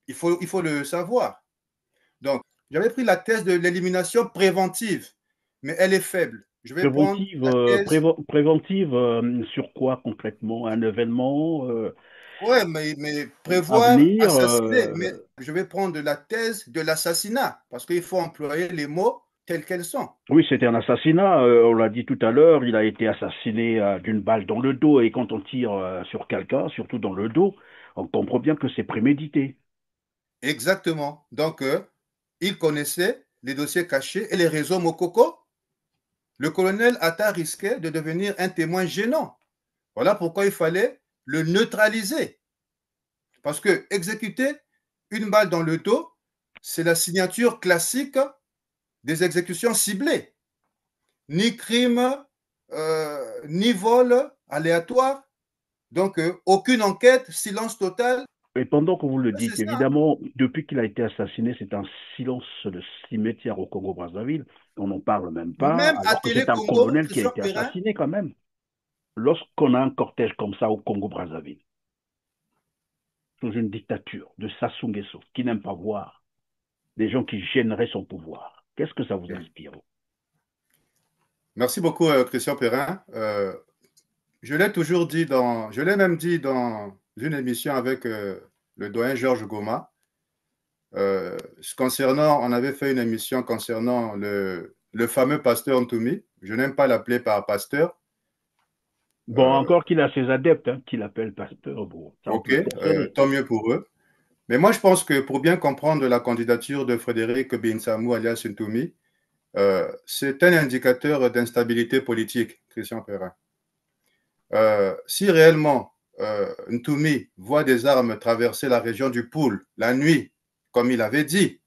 il faut le savoir. Donc, j'avais pris la thèse de l'élimination préventive, mais elle est faible. Je vais prendre la thèse. Préventive sur quoi concrètement? Un événement Ouais, mais à prévoir, venir assassiner. Mais je vais prendre la thèse de l'assassinat, parce qu'il faut employer les mots tels qu'elles sont. Oui, c'était un assassinat. On l'a dit tout à l'heure, il a été assassiné d'une balle dans le dos. Et quand on tire sur quelqu'un, surtout dans le dos, on comprend bien que c'est prémédité. Exactement. Donc, il connaissait les dossiers cachés et les réseaux Mokoko. Le colonel Atta risquait de devenir un témoin gênant. Voilà pourquoi il fallait le neutraliser. Parce que exécuter une balle dans le dos, c'est la signature classique des exécutions ciblées. Ni crime, ni vol aléatoire. Donc, aucune enquête, silence total. Et pendant que vous le C'est dites, ça. évidemment, depuis qu'il a été assassiné, c'est un silence de cimetière au Congo-Brazzaville. On n'en parle même pas, Même à alors que c'est Télé un Congo, colonel qui a Christian été Perrin, assassiné quand même. Lorsqu'on a un cortège comme ça au Congo-Brazzaville, sous une dictature de Sassou Nguesso, qui n'aime pas voir des gens qui gêneraient son pouvoir, qu'est-ce que ça vous inspire? merci beaucoup, Christian Perrin. Je l'ai même dit dans une émission avec le doyen Georges Goma. On avait fait une émission concernant le fameux pasteur Ntoumi. Je n'aime pas l'appeler par pasteur. Bon, Euh, encore qu'il a ses adeptes, hein, qu'il appelle pasteur, bon, ça on peut ok, le soupçonner. tant mieux pour eux. Mais moi, je pense que pour bien comprendre la candidature de Frédéric Binsamou alias Ntoumi, c'est un indicateur d'instabilité politique, Christian Perrin. Si réellement Ntoumi voit des armes traverser la région du Poul la nuit, comme il avait dit,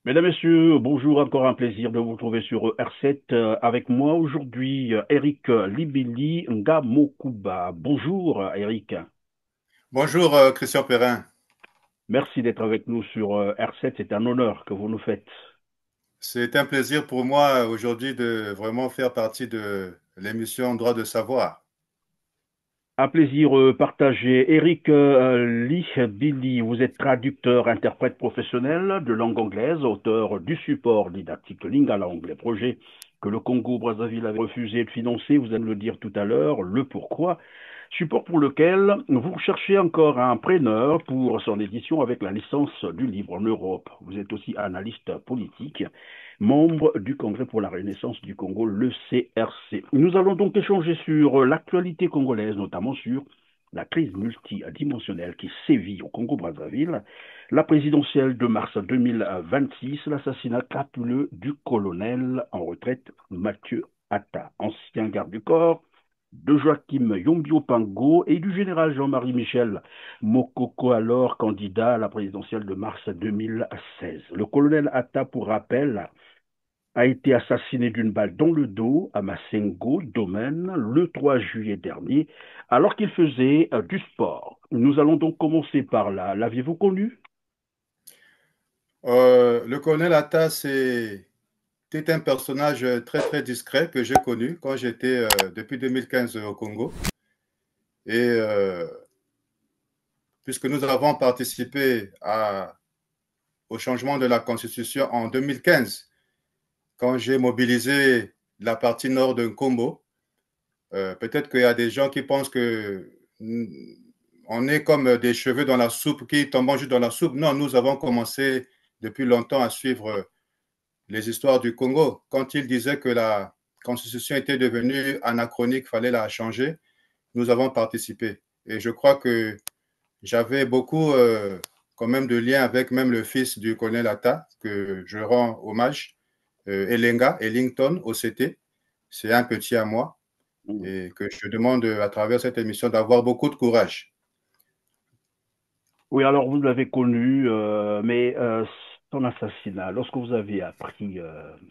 Mesdames, Messieurs, bonjour, encore un plaisir de vous retrouver sur R7. Avec moi aujourd'hui, Eric Libili Ngamokuba. Bonjour, Eric. bonjour Christian Perrin, Merci d'être avec nous sur R7. C'est un honneur que vous nous faites. c'est un plaisir pour moi aujourd'hui de vraiment faire partie de l'émission Droit de savoir. Un plaisir partagé. Eric Libili, vous êtes traducteur, interprète professionnel de langue anglaise, auteur du support didactique Lingala Anglais, projet que le Congo-Brazzaville avait refusé de financer, vous allez le dire tout à l'heure, le pourquoi. Support pour lequel vous recherchez encore un preneur pour son édition avec la licence du livre en Europe. Vous êtes aussi analyste politique, membre du Congrès pour la Renaissance du Congo, le CRC. Nous allons donc échanger sur l'actualité congolaise, notamment sur la crise multidimensionnelle qui sévit au Congo-Brazzaville, la présidentielle de mars 2026, l'assassinat crapuleux du colonel en retraite Mathieu Atta, ancien garde du corps, de Joachim Yombio Pango et du général Jean-Marie Michel Mokoko, alors candidat à la présidentielle de mars 2016. Le colonel Atta, pour rappel, a été assassiné d'une balle dans le dos à Massengo, domaine, le 3 juillet dernier, alors qu'il faisait du sport. Nous allons donc commencer par là. L'aviez-vous connu? Le colonel Atta, c'était un personnage très très discret que j'ai connu quand j'étais depuis 2015 au Congo. Et puisque nous avons participé au changement de la Constitution en 2015, quand j'ai mobilisé la partie nord de Nkombo, peut-être qu'il y a des gens qui pensent que on est comme des cheveux dans la soupe qui tombent juste dans la soupe. Non, nous avons commencé depuis longtemps à suivre les histoires du Congo. Quand ils disaient que la constitution était devenue anachronique, il fallait la changer, nous avons participé. Et je crois que j'avais beaucoup quand même de liens avec même le fils du colonel Atta, que je rends hommage, Elenga, Ellington, OCT. C'est un petit à moi et que je demande à travers cette émission d'avoir beaucoup de courage. Oui, alors vous l'avez connu, mais son assassinat, lorsque vous avez appris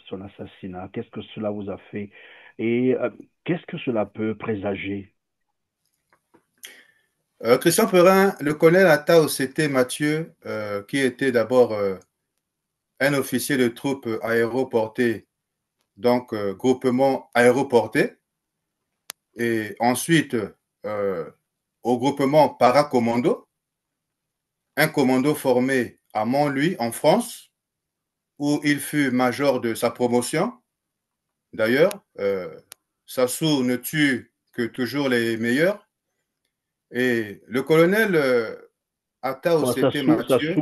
son assassinat, qu'est-ce que cela vous a fait et qu'est-ce que cela peut présager? Christian Perrin, le colonel Ata Ossété Mathieu, qui était d'abord un officier de troupes aéroportées, donc groupement aéroporté, et ensuite euh, au groupement paracommando, un commando formé à Montlouis, en France, où il fut major de sa promotion. D'ailleurs, Sassou ne tue que toujours les meilleurs. Et le colonel Ata Ossété Mathieu,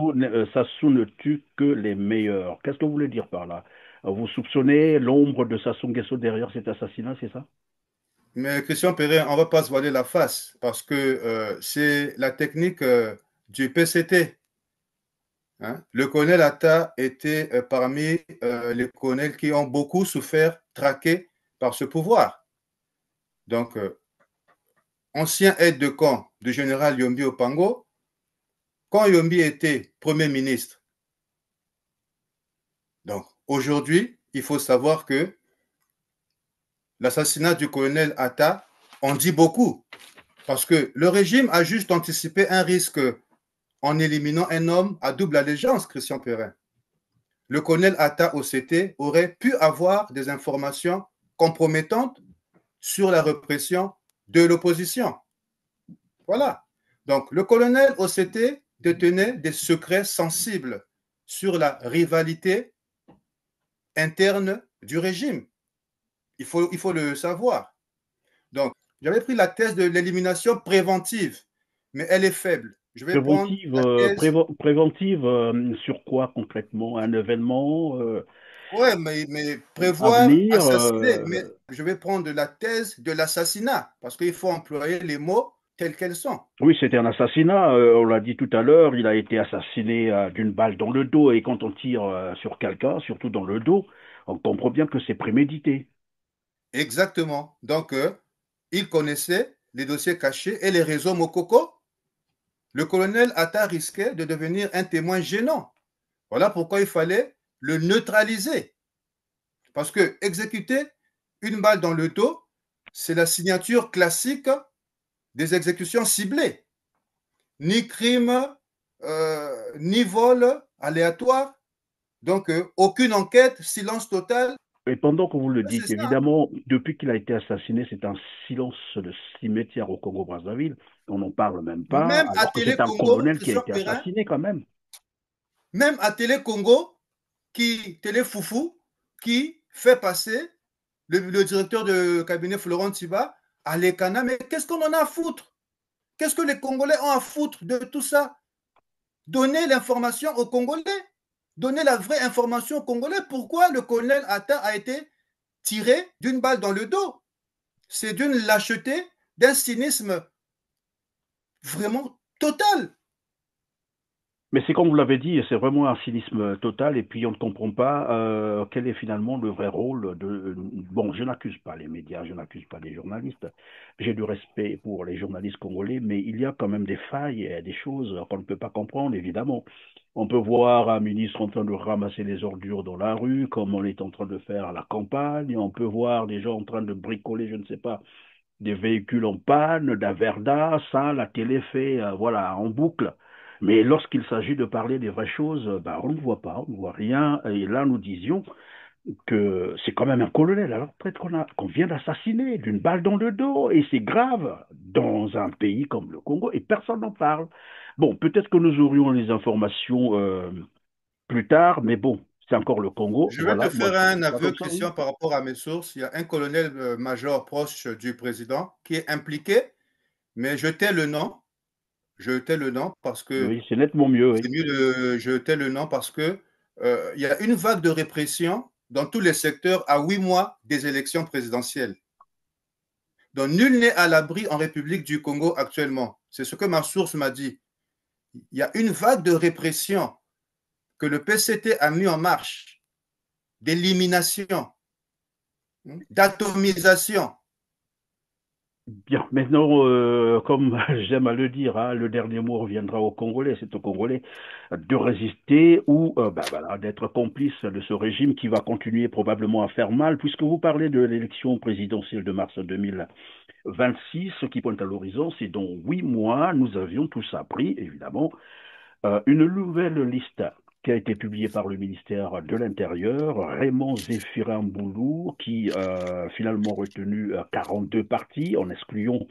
Sassou ne tue que les meilleurs. Qu'est-ce que vous voulez dire par là? Vous soupçonnez l'ombre de Sassou Nguesso derrière cet assassinat, c'est ça? mais Christian Perrin, on ne va pas se voiler la face parce que c'est la technique du PCT. Hein. Le colonel Atta était parmi les colonels qui ont beaucoup souffert, traqués par ce pouvoir. Donc, ancien aide de camp du général Yombi Opango, quand Yombi était Premier ministre. Donc, aujourd'hui, il faut savoir que l'assassinat du colonel Atta en dit beaucoup, parce que le régime a juste anticipé un risque en éliminant un homme à double allégeance, Christian Perrin. Le colonel Atta OCT aurait pu avoir des informations compromettantes sur la répression de l'opposition. Voilà. Donc, le colonel OCT détenait des secrets sensibles sur la rivalité interne du régime. Il faut le savoir. Donc, j'avais pris la thèse de l'élimination préventive, mais elle est faible. Je vais prendre la thèse. Préventive sur quoi concrètement? Un événement Ouais, mais à prévoir venir? assassiner. Mais je vais prendre la thèse de l'assassinat, parce qu'il faut employer les mots tels qu'elles sont. Oui, c'était un assassinat. On l'a dit tout à l'heure, il a été assassiné d'une balle dans le dos. Et quand on tire sur quelqu'un, surtout dans le dos, on comprend bien que c'est prémédité. Exactement. Donc, il connaissait les dossiers cachés et les réseaux Mokoko. Le colonel Atta risquait de devenir un témoin gênant. Voilà pourquoi il fallait le neutraliser. Parce que exécuter une balle dans le dos, c'est la signature classique des exécutions ciblées. Ni crime, ni vol aléatoire. Donc, aucune enquête, silence total. Et pendant que vous le C'est dites, ça. évidemment, depuis qu'il a été assassiné, c'est un silence de cimetière au Congo-Brazzaville. On n'en parle même pas, Même à alors que Télé c'est un Congo, colonel qui a Christian été Perrin, assassiné quand même. même à Télé Congo, Télé Foufou, qui fait passer le directeur de cabinet Florent Tiba à l'Ekana. Mais qu'est-ce qu'on en a à foutre? Qu'est-ce que les Congolais ont à foutre de tout ça? Donner l'information aux Congolais. Donner la vraie information aux Congolais. Pourquoi le colonel Atta a été tiré d'une balle dans le dos? C'est d'une lâcheté, d'un cynisme vraiment total. Mais c'est comme vous l'avez dit, c'est vraiment un cynisme total et puis on ne comprend pas quel est finalement le vrai rôle de... Bon, je n'accuse pas les médias, je n'accuse pas les journalistes. J'ai du respect pour les journalistes congolais, mais il y a quand même des failles et des choses qu'on ne peut pas comprendre, évidemment. On peut voir un ministre en train de ramasser les ordures dans la rue, comme on est en train de faire à la campagne. On peut voir des gens en train de bricoler, je ne sais pas, des véhicules en panne, d'Averda, ça, la télé fait, voilà, en boucle. Mais lorsqu'il s'agit de parler des vraies choses, bah, on ne voit pas, on ne voit rien. Et là, nous disions que c'est quand même un colonel, alors peut-être qu'on vient d'assassiner d'une balle dans le dos, et c'est grave dans un pays comme le Congo, et personne n'en parle. Bon, peut-être que nous aurions les informations plus tard, mais bon, c'est encore le Congo, Je vais te voilà, moi faire je un vois ça aveu, comme ça, oui. Christian, par rapport à mes sources. Il y a un colonel major proche du président qui est impliqué, mais je tais le nom. Je tais le nom parce que Oui, c'est nettement mieux, c'est oui. mieux de je tais le nom parce que il y a une vague de répression dans tous les secteurs à 8 mois des élections présidentielles. Donc nul n'est à l'abri en République du Congo actuellement. C'est ce que ma source m'a dit. Il y a une vague de répression que le PCT a mis en marche, d'élimination, d'atomisation. Bien, maintenant, comme j'aime à le dire, hein, le dernier mot reviendra aux Congolais. C'est aux Congolais de résister ou ben voilà, d'être complices de ce régime qui va continuer probablement à faire mal, puisque vous parlez de l'élection présidentielle de mars 2026, ce qui pointe à l'horizon, c'est dans 8 mois, nous avions tous appris, évidemment, une nouvelle liste qui a été publiée par le ministère de l'Intérieur, Raymond Zéphirin Boulou, qui finalement retenu 42 partis, en excluant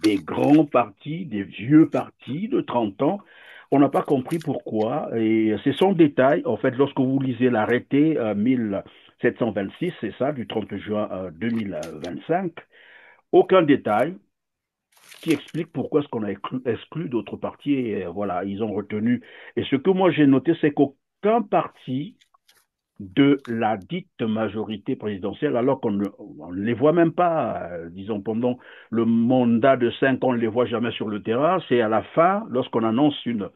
des grands partis, des vieux partis de 30 ans. On n'a pas compris pourquoi. Et c'est son détail. En fait, lorsque vous lisez l'arrêté 1726, c'est ça, du 30 juin 2025, aucun détail qui explique pourquoi est-ce qu'on a exclu d'autres partis. Et, voilà, ils ont retenu. Et ce que moi j'ai noté, c'est qu'aucun parti de la dite majorité présidentielle, alors qu'on ne les voit même pas, disons, pendant le mandat de 5 ans, on ne les voit jamais sur le terrain. C'est à la fin, lorsqu'on annonce une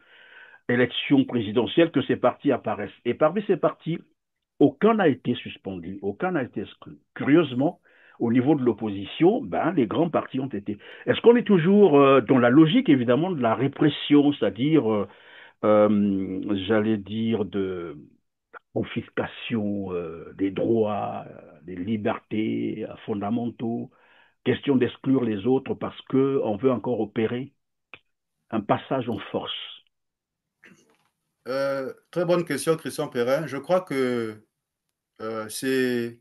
élection présidentielle, que ces partis apparaissent. Et parmi ces partis, aucun n'a été suspendu, aucun n'a été exclu. Curieusement, au niveau de l'opposition, ben, les grands partis ont été. Est-ce qu'on est toujours dans la logique, évidemment, de la répression, c'est-à-dire, j'allais dire, de confiscation des droits, des libertés fondamentaux, question d'exclure les autres parce qu'on veut encore opérer un passage en force. Très bonne question, Christian Perrin. Je crois que c'est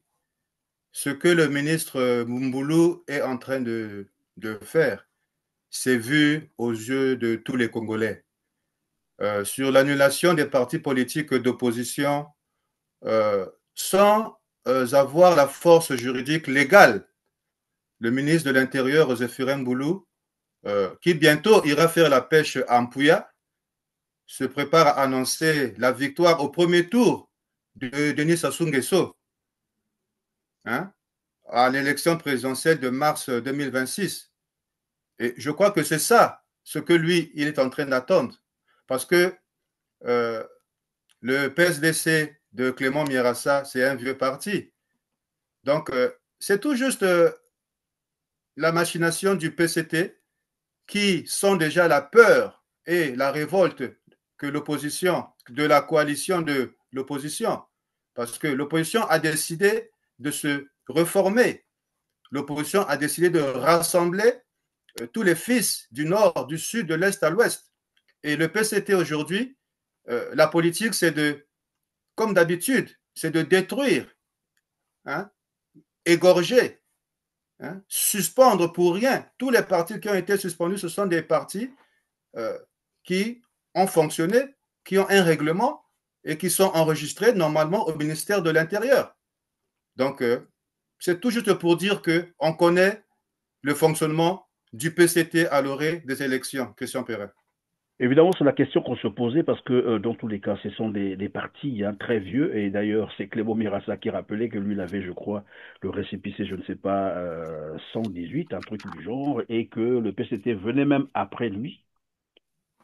ce que le ministre Moumoulou est en train de faire. C'est vu aux yeux de tous les Congolais. Sur l'annulation des partis politiques d'opposition euh, sans avoir la force juridique légale. Le ministre de l'Intérieur, Zéphirin Boulou, qui bientôt ira faire la pêche à Mpouya, se prépare à annoncer la victoire au premier tour de Denis Sassou Nguesso, hein, à l'élection présidentielle de mars 2026. Et je crois que c'est ça ce que lui, il est en train d'attendre. Parce que euh, le PSDC de Clément Mierassa, c'est un vieux parti. Donc, c'est tout juste la machination du PCT qui sont déjà la peur et la révolte que l'opposition, de la coalition de l'opposition. Parce que l'opposition a décidé de se reformer. L'opposition a décidé de rassembler tous les fils du nord, du sud, de l'est à l'ouest. Et le PCT aujourd'hui, la politique, c'est de, comme d'habitude, c'est de détruire, hein, égorger, hein, suspendre pour rien. Tous les partis qui ont été suspendus, ce sont des partis euh, qui ont fonctionné, qui ont un règlement et qui sont enregistrés normalement au ministère de l'Intérieur. Donc, c'est tout juste pour dire qu'on connaît le fonctionnement du PCT à l'orée des élections. Christian Perret. Évidemment, c'est la question qu'on se posait parce que dans tous les cas, ce sont des partis hein, très vieux. Et d'ailleurs, c'est Clément Mirassa qui rappelait que lui, il avait, je crois, le récépissé, je ne sais pas, 118, un truc du genre, et que le PCT venait même après lui.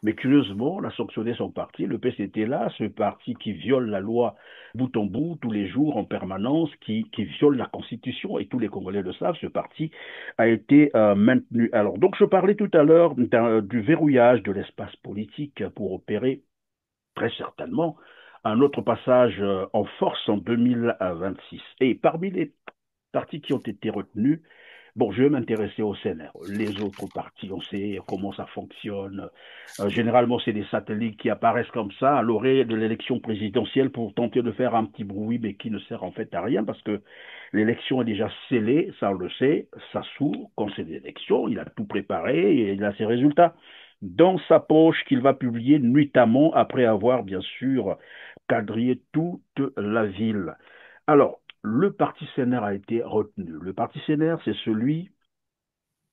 Mais curieusement, on a sanctionné son parti. Le PCT là, ce parti qui viole la loi bout en bout, tous les jours, en permanence, qui viole la Constitution, et tous les Congolais le savent, ce parti a été maintenu. Alors, donc, je parlais tout à l'heure du verrouillage de l'espace politique pour opérer très certainement un autre passage en force en 2026. Et parmi les partis qui ont été retenus, bon, je vais m'intéresser au CNR. Les autres partis, on sait comment ça fonctionne. Généralement, c'est des satellites qui apparaissent comme ça à l'orée de l'élection présidentielle pour tenter de faire un petit bruit, mais qui ne sert en fait à rien parce que l'élection est déjà scellée, ça on le sait. Sassou, quand c'est l'élection, il a tout préparé et il a ses résultats dans sa poche qu'il va publier nuitamment après avoir bien sûr quadrillé toute la ville. Alors, le parti CNR a été retenu. Le parti CNR, c'est celui,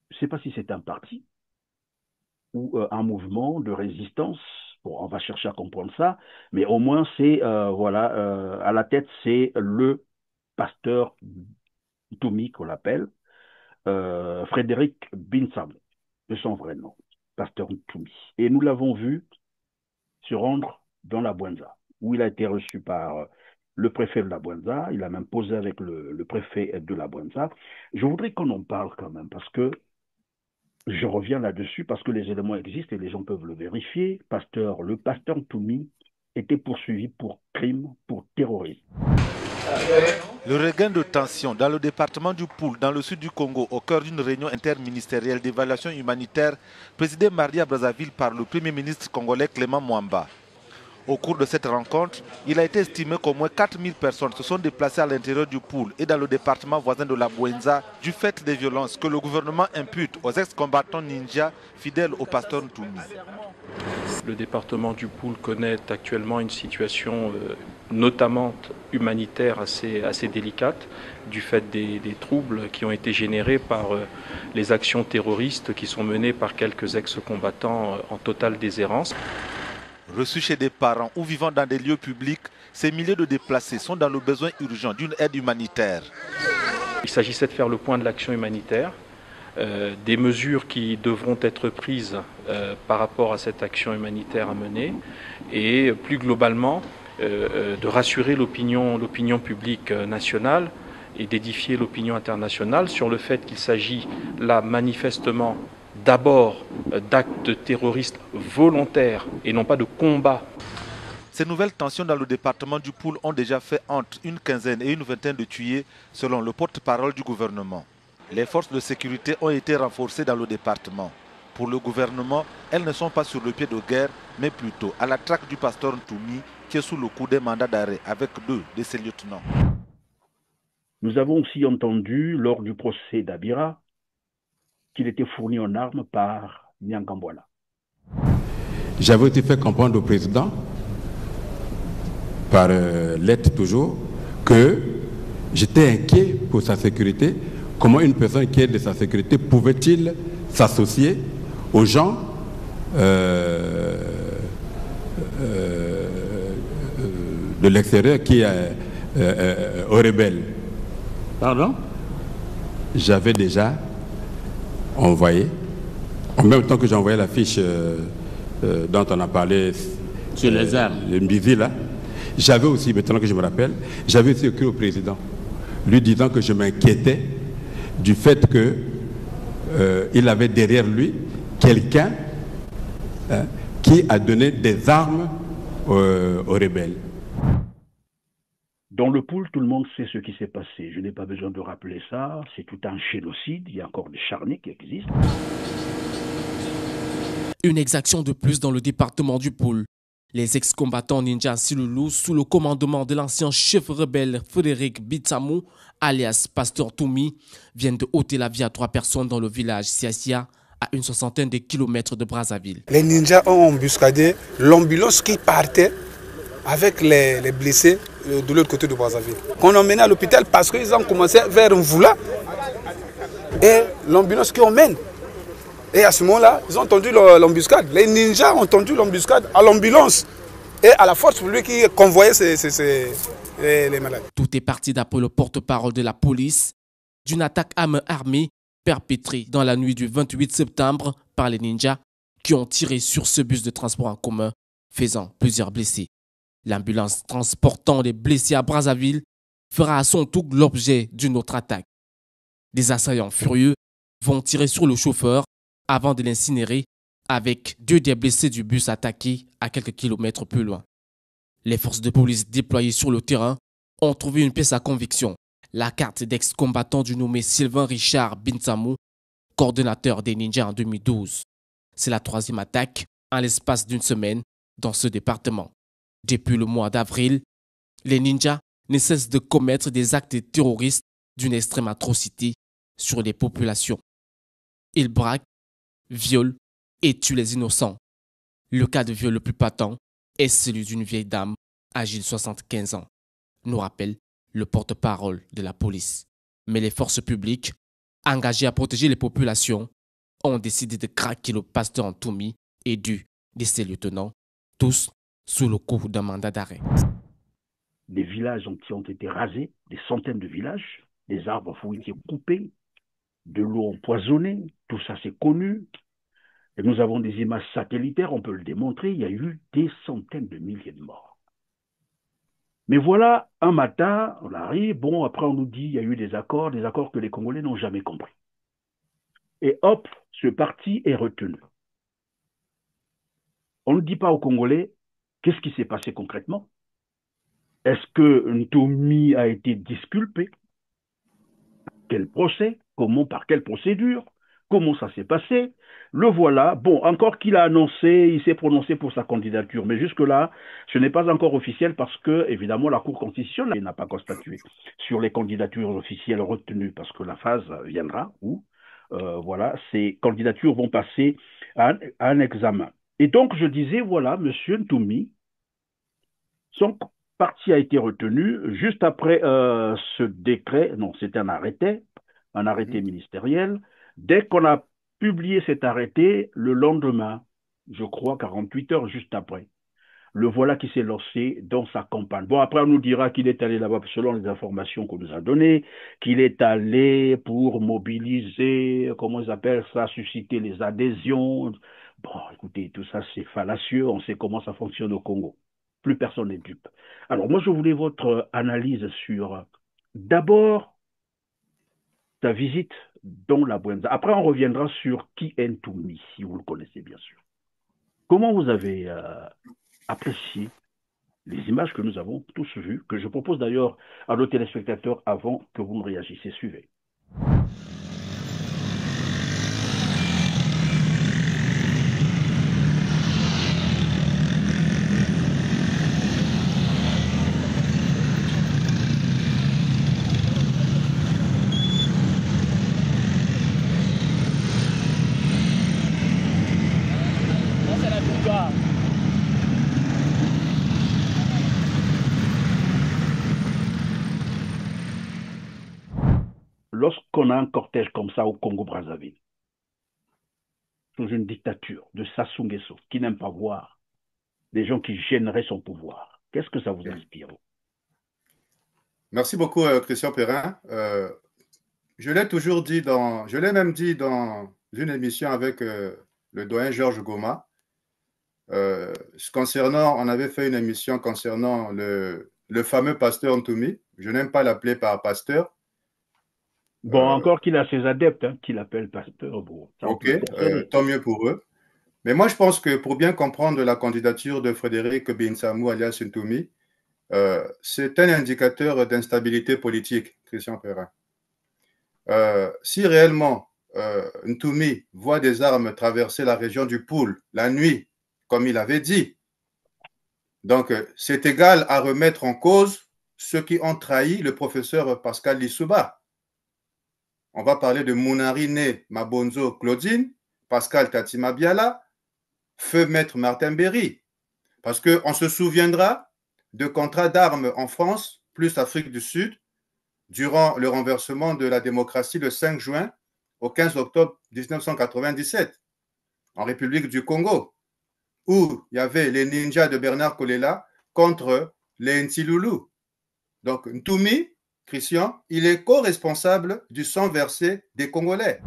je ne sais pas si c'est un parti ou un mouvement de résistance. Bon, on va chercher à comprendre ça, mais au moins c'est, voilà, à la tête, c'est le pasteur Toumi, qu'on l'appelle, Frédéric Binsam, de son vrai nom, pasteur Toumi. Et nous l'avons vu se rendre dans la Bouenza, où il a été reçu par le préfet de la Bouenza. Il a même posé avec le préfet de la Bouenza. Je voudrais qu'on en parle quand même, parce que Je reviens là-dessus parce que les éléments existent et les gens peuvent le vérifier. Le pasteur Toumi était poursuivi pour crime, pour terrorisme. Le regain de tension dans le département du Poul, dans le sud du Congo, au cœur d'une réunion interministérielle d'évaluation humanitaire présidée mardi à Brazzaville par le Premier ministre congolais Clément Mwamba. Au cours de cette rencontre, il a été estimé qu'au moins 4000 personnes se sont déplacées à l'intérieur du Poul et dans le département voisin de la Bouenza du fait des violences que le gouvernement impute aux ex-combattants ninjas fidèles au pasteur Ntoumi. Le département du Poul connaît actuellement une situation notamment humanitaire assez délicate du fait des troubles qui ont été générés par les actions terroristes qui sont menées par quelques ex-combattants en totale déshérence. Reçus chez des parents ou vivant dans des lieux publics, ces milliers de déplacés sont dans le besoin urgent d'une aide humanitaire. Il s'agissait de faire le point de l'action humanitaire, des mesures qui devront être prises par rapport à cette action humanitaire à mener et plus globalement de rassurer l'opinion publique nationale et d'édifier l'opinion internationale sur le fait qu'il s'agit là manifestement d'abord d'actes terroristes volontaires et non pas de combats. Ces nouvelles tensions dans le département du Poul ont déjà fait entre une quinzaine et une vingtaine de tués selon le porte-parole du gouvernement. Les forces de sécurité ont été renforcées dans le département. Pour le gouvernement, elles ne sont pas sur le pied de guerre, mais plutôt à la traque du pasteur Ntoumi qui est sous le coup des mandats d'arrêt avec 2 de ses lieutenants. Nous avons aussi entendu lors du procès d'Abira qu'il était fourni en armes par Nyangambwala. J'avais été fait comprendre au président, par lettre toujours, que j'étais inquiet pour sa sécurité. Comment une personne qui est de sa sécurité pouvait-il s'associer aux gens de l'extérieur qui aux rebelles? Pardon? J'avais déjà envoyé, en même temps que j'ai envoyé la fiche dont on a parlé sur les armes, le Mbizi là, j'avais aussi, maintenant que je me rappelle, j'avais aussi écrit au président, lui disant que je m'inquiétais du fait que il avait derrière lui quelqu'un qui a donné des armes aux rebelles. Dans le Poul, tout le monde sait ce qui s'est passé. Je n'ai pas besoin de rappeler ça. C'est tout un génocide. Il y a encore des charniers qui existent. Une exaction de plus dans le département du Poul. Les ex-combattants ninja Silulu, sous le commandement de l'ancien chef rebelle Frédéric Bitsamou, alias Pasteur Toumi, viennent de ôter la vie à 3 personnes dans le village Siasia, à une soixantaine de kilomètres de Brazzaville. Les ninjas ont embuscadé l'ambulance qui partait avec les blessés de l'autre côté de Brazzaville. Qu'on emmenait à l'hôpital parce qu'ils ont commencé vers Mvoula et l'ambulance qui emmène. Et à ce moment-là, ils ont entendu l'embuscade. Les ninjas ont entendu l'embuscade à l'ambulance et à la force publique qui convoyait les malades. Tout est parti d'après le porte-parole de la police d'une attaque à main armée perpétrée dans la nuit du 28 septembre par les ninjas qui ont tiré sur ce bus de transport en commun, faisant plusieurs blessés. L'ambulance transportant les blessés à Brazzaville fera à son tour l'objet d'une autre attaque. Des assaillants furieux vont tirer sur le chauffeur avant de l'incinérer avec 2 des blessés du bus attaqué à quelques kilomètres plus loin. Les forces de police déployées sur le terrain ont trouvé une pièce à conviction, la carte d'ex-combattant du nommé Sylvain Richard Bintsamou, coordonnateur des ninjas en 2012. C'est la 3e attaque en l'espace d'une semaine dans ce département. Depuis le mois d'avril, les ninjas ne cessent de commettre des actes terroristes d'une extrême atrocité sur les populations. Ils braquent, violent et tuent les innocents. Le cas de viol le plus patent est celui d'une vieille dame âgée de 75 ans, nous rappelle le porte-parole de la police. Mais les forces publiques, engagées à protéger les populations, ont décidé de craquer le pasteur Ntoumi et 2 de ses lieutenants, tous sous le coup d'un mandat d'arrêt. Des villages ont été rasés, des centaines de villages, des arbres ont été coupés, de l'eau empoisonnée, tout ça c'est connu. Et nous avons des images satellitaires, on peut le démontrer, il y a eu des centaines de milliers de morts. Mais voilà, un matin, on arrive, bon, après on nous dit il y a eu des accords que les Congolais n'ont jamais compris. Et hop, ce parti est retenu. On ne dit pas aux Congolais qu'est-ce qui s'est passé concrètement. Est-ce que Ntoumi a été disculpé? Quel procès? Comment, par quelle procédure? Comment ça s'est passé? Le voilà. Bon, encore qu'il a annoncé, il s'est prononcé pour sa candidature, mais jusque-là, ce n'est pas encore officiel parce que, évidemment, la Cour constitutionnelle n'a pas constaté sur les candidatures officielles retenues, parce que la phase viendra où, voilà, ces candidatures vont passer à un examen. Et donc, je disais, voilà, M. Ntoumi, son parti a été retenu juste après ce décret, non, c'est un arrêté ministériel. Dès qu'on a publié cet arrêté, le lendemain, je crois 48 heures juste après, le voilà qui s'est lancé dans sa campagne. Bon, après, on nous dira qu'il est allé là-bas, selon les informations qu'on nous a données, qu'il est allé pour mobiliser, comment ils appellent ça, susciter les adhésions. Bon, écoutez, tout ça, c'est fallacieux. On sait comment ça fonctionne au Congo. Plus personne n'est dupe. Alors, moi, je voulais votre analyse sur, d'abord, ta visite dans la Bouenza. Après, on reviendra sur qui est Ntoumi, si vous le connaissez bien sûr. Comment vous avez apprécié les images que nous avons tous vues, que je propose d'ailleurs à nos téléspectateurs avant que vous ne réagissiez? Suivez. Lorsqu'on a un cortège comme ça au Congo-Brazzaville, sous une dictature de Sassou Nguesso, qui n'aime pas voir des gens qui gêneraient son pouvoir, qu'est-ce que ça vous inspire? Merci beaucoup, Christian Perrin. Je l'ai toujours dit je l'ai même dit dans une émission avec le doyen Georges Goma. On avait fait une émission concernant le fameux pasteur Ntoumi. Je n'aime pas l'appeler par pasteur. Bon, encore qu'il a ses adeptes qui l'appellent pasteur. Bon, ok, tant mieux pour eux. Mais moi, je pense que pour bien comprendre la candidature de Frédéric Binsamou alias Ntoumi, c'est un indicateur d'instabilité politique, Christian Perrin. Si réellement Ntoumi voit des armes traverser la région du Poul la nuit, comme il avait dit, donc c'est égal à remettre en cause ceux qui ont trahi le professeur Pascal Lissouba. On va parler de Mounari Né Mabonzo Claudine, Pascal Tatima Biala, Feu Maître Martin Berry. Parce qu'on se souviendra de contrats d'armes en France, plus Afrique du Sud, durant le renversement de la démocratie le 5 juin au 15 octobre 1997, en République du Congo, où il y avait les ninjas de Bernard Kolela contre les Ntiloulou. Donc Ntoumi, Christian, il est co-responsable du sang versé des Congolais.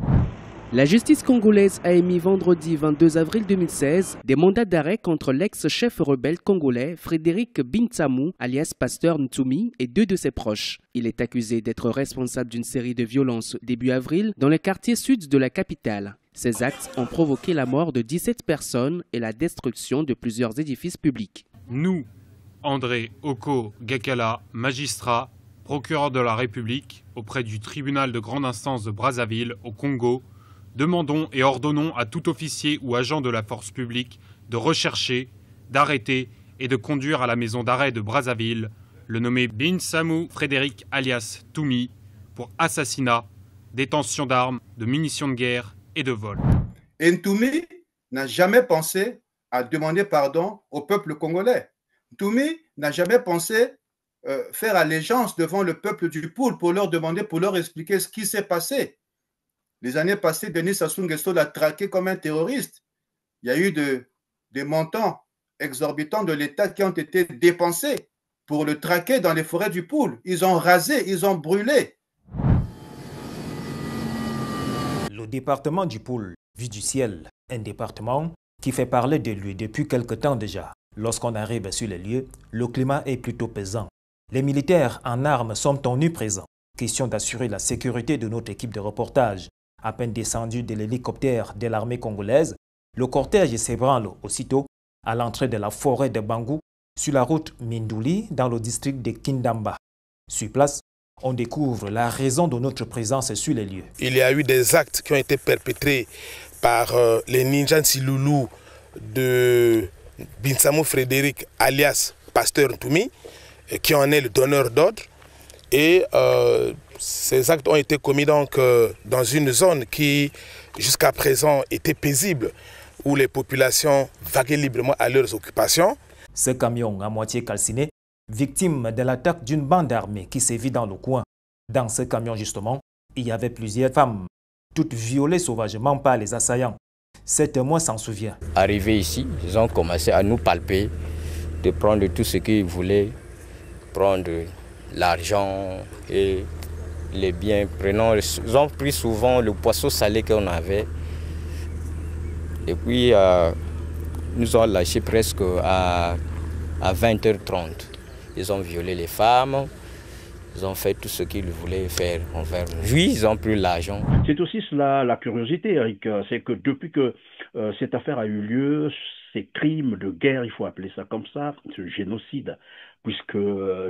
La justice congolaise a émis vendredi 22 avril 2016 des mandats d'arrêt contre l'ex-chef rebelle congolais Frédéric Binsamou, alias Pasteur Ntoumi, et 2 de ses proches. Il est accusé d'être responsable d'une série de violences début avril dans le quartier sud de la capitale. Ces actes ont provoqué la mort de 17 personnes et la destruction de plusieurs édifices publics. Nous, André Oko Gakala, magistrat, procureur de la République auprès du tribunal de grande instance de Brazzaville au Congo, demandons et ordonnons à tout officier ou agent de la force publique de rechercher, d'arrêter et de conduire à la maison d'arrêt de Brazzaville le nommé Binsamou Frédéric alias Ntoumi pour assassinat, détention d'armes, de munitions de guerre et de vol. Et Ntoumi n'a jamais pensé à demander pardon au peuple congolais. Ntoumi n'a jamais pensé faire allégeance devant le peuple du Poul pour leur demander, pour leur expliquer ce qui s'est passé. Les années passées, Denis Sassou Nguesso l'a traqué comme un terroriste. Il y a eu des montants exorbitants de l'État qui ont été dépensés pour le traquer dans les forêts du Poul. Ils ont rasé, ils ont brûlé. Le département du Poul, vu du ciel, un département qui fait parler de lui depuis quelque temps déjà. Lorsqu'on arrive sur les lieux, le climat est plutôt pesant. Les militaires en armes sont tenus présents. Question d'assurer la sécurité de notre équipe de reportage. À peine descendu de l'hélicoptère de l'armée congolaise, le cortège s'ébranle aussitôt à l'entrée de la forêt de Bangou sur la route Mindouli dans le district de Kindamba. Sur place, on découvre la raison de notre présence sur les lieux. Il y a eu des actes qui ont été perpétrés par les ninjas Nsiloulou de Bintsamou Frédéric alias Pasteur Ntoumi, qui en est le donneur d'ordre. Et ces actes ont été commis donc dans une zone qui jusqu'à présent était paisible, où les populations vaguaient librement à leurs occupations. Ce camion à moitié calciné, victime de l'attaque d'une bande armée qui sévit dans le coin. Dans ce camion justement, il y avait plusieurs femmes, toutes violées sauvagement par les assaillants. Cet témoin s'en souvient. Arrivés ici, ils ont commencé à nous palper, de prendre tout ce qu'ils voulaient, prendre l'argent et les biens. Ils ont pris souvent le poisson salé qu'on avait. Et puis, nous ont lâché presque à 20h30. Ils ont violé les femmes, ils ont fait tout ce qu'ils voulaient faire envers nous. Oui, ils ont pris l'argent. C'est aussi cela la curiosité, Eric. C'est que depuis que cette affaire a eu lieu, ces crimes de guerre, il faut appeler ça comme ça, ce génocide, puisque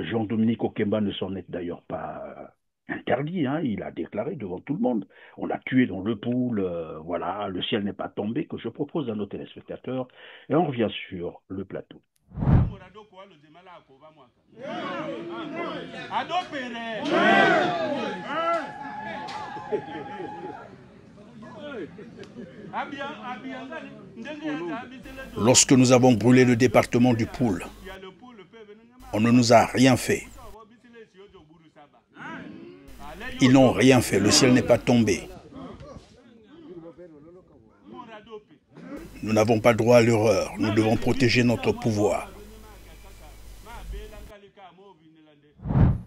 Jean-Dominique Okemba ne s'en est d'ailleurs pas interdit, hein, il a déclaré devant tout le monde. On l'a tué dans le pool, voilà, le ciel n'est pas tombé, que je propose à nos téléspectateurs. Et on revient sur le plateau. Lorsque nous avons brûlé le département du Poul, on ne nous a rien fait. Ils n'ont rien fait, le ciel n'est pas tombé. Nous n'avons pas droit à l'erreur, nous devons protéger notre pouvoir.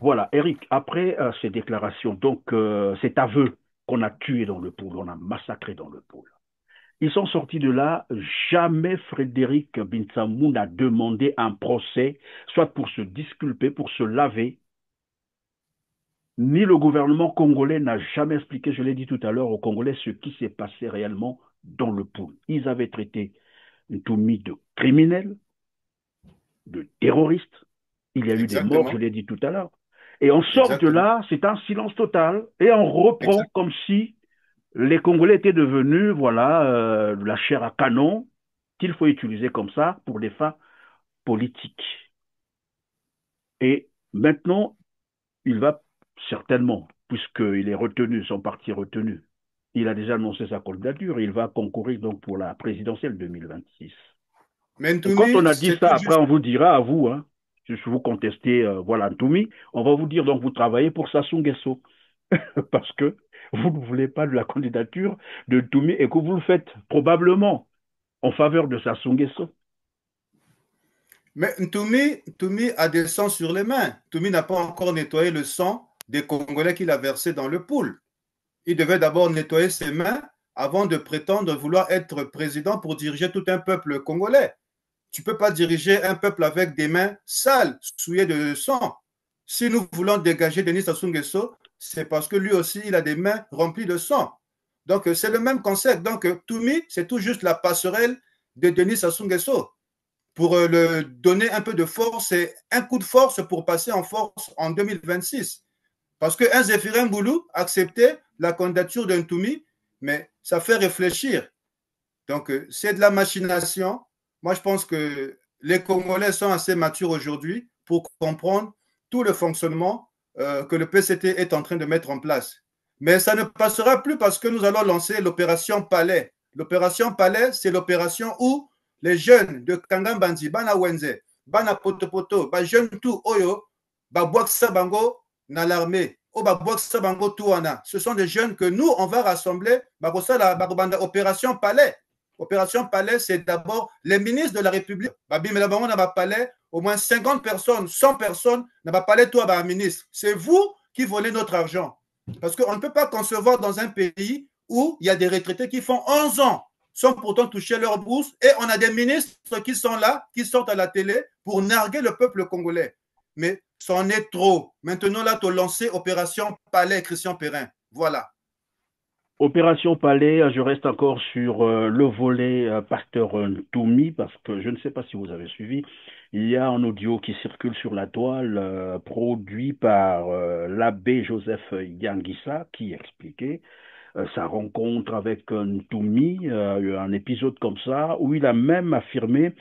Voilà, Eric, après ces déclarations, donc cet aveu qu'on a tué dans le Poul, on a massacré dans le Poul, ils sont sortis de là, jamais Frédéric Bintsamou n'a demandé un procès, soit pour se disculper, pour se laver, ni le gouvernement congolais n'a jamais expliqué, je l'ai dit tout à l'heure, aux Congolais ce qui s'est passé réellement dans le Poul. Ils avaient traité Ntoumi de criminel, de terroriste, il y a eu des morts, je l'ai dit tout à l'heure. Et on sort de là, c'est un silence total, et on reprend comme si les Congolais étaient devenus, voilà, la chair à canon qu'il faut utiliser comme ça pour des fins politiques. Et maintenant, il va certainement, puisqu'il est retenu, son parti retenu, il a déjà annoncé sa candidature, il va concourir donc pour la présidentielle 2026. Mais Ntoumi, quand on a dit ça, après on vous dira à vous, hein, si vous contestez voilà, Ntoumi, on va vous dire donc vous travaillez pour Sassou Nguesso. Parce que vous ne voulez pas de la candidature de Ntoumi et que vous le faites probablement en faveur de Sassou Nguesso. Mais Ntoumi a des sangs sur les mains. Ntoumi n'a pas encore nettoyé le sang des Congolais qu'il a versé dans le Poul. Il devait d'abord nettoyer ses mains avant de prétendre vouloir être président pour diriger tout un peuple congolais. Tu ne peux pas diriger un peuple avec des mains sales, souillées de sang. Si nous voulons dégager Denis Sassou Nguesso, c'est parce que lui aussi, il a des mains remplies de sang. Donc, c'est le même concept. Donc, Ntoumi, c'est tout juste la passerelle de Denis Sassou Nguesso pour le donner un peu de force et un coup de force pour passer en force en 2026. Parce qu'un Zéphirin Boulou acceptait la candidature de Ntoumi, mais ça fait réfléchir. Donc, c'est de la machination. Moi, je pense que les Congolais sont assez matures aujourd'hui pour comprendre tout le fonctionnement que le PCT est en train de mettre en place. Mais ça ne passera plus parce que nous allons lancer l'opération Palais. L'opération Palais, c'est l'opération où les jeunes de Kangambandi, Bana Wenze, Bana Potopoto, ba jeunes tout Oyo, ba Bouaksa Bango dans l'armée, ou ba Bouaksa Bango Touana. Ce sont des jeunes que nous, on va rassembler, ba opération Palais. Opération Palais, c'est d'abord les ministres de la République. Babi Melabango n'a pas palais, au moins 50 personnes, 100 personnes n'a pas palais, toi, bah, ministre. C'est vous qui volez notre argent. Parce qu'on ne peut pas concevoir dans un pays où il y a des retraités qui font 11 ans, sans pourtant toucher leur bourse, et on a des ministres qui sont là, qui sortent à la télé pour narguer le peuple congolais. Mais c'en est trop. Maintenant, là, tu as lancé Opération Palais, Christian Perrin. Voilà. Opération Palais, je reste encore sur le volet Pasteur Ntoumi, parce que je ne sais pas si vous avez suivi, il y a un audio qui circule sur la toile, produit par l'abbé Joseph Yanguissa, qui expliquait sa rencontre avec Ntoumi, un épisode comme ça, où il a même affirmé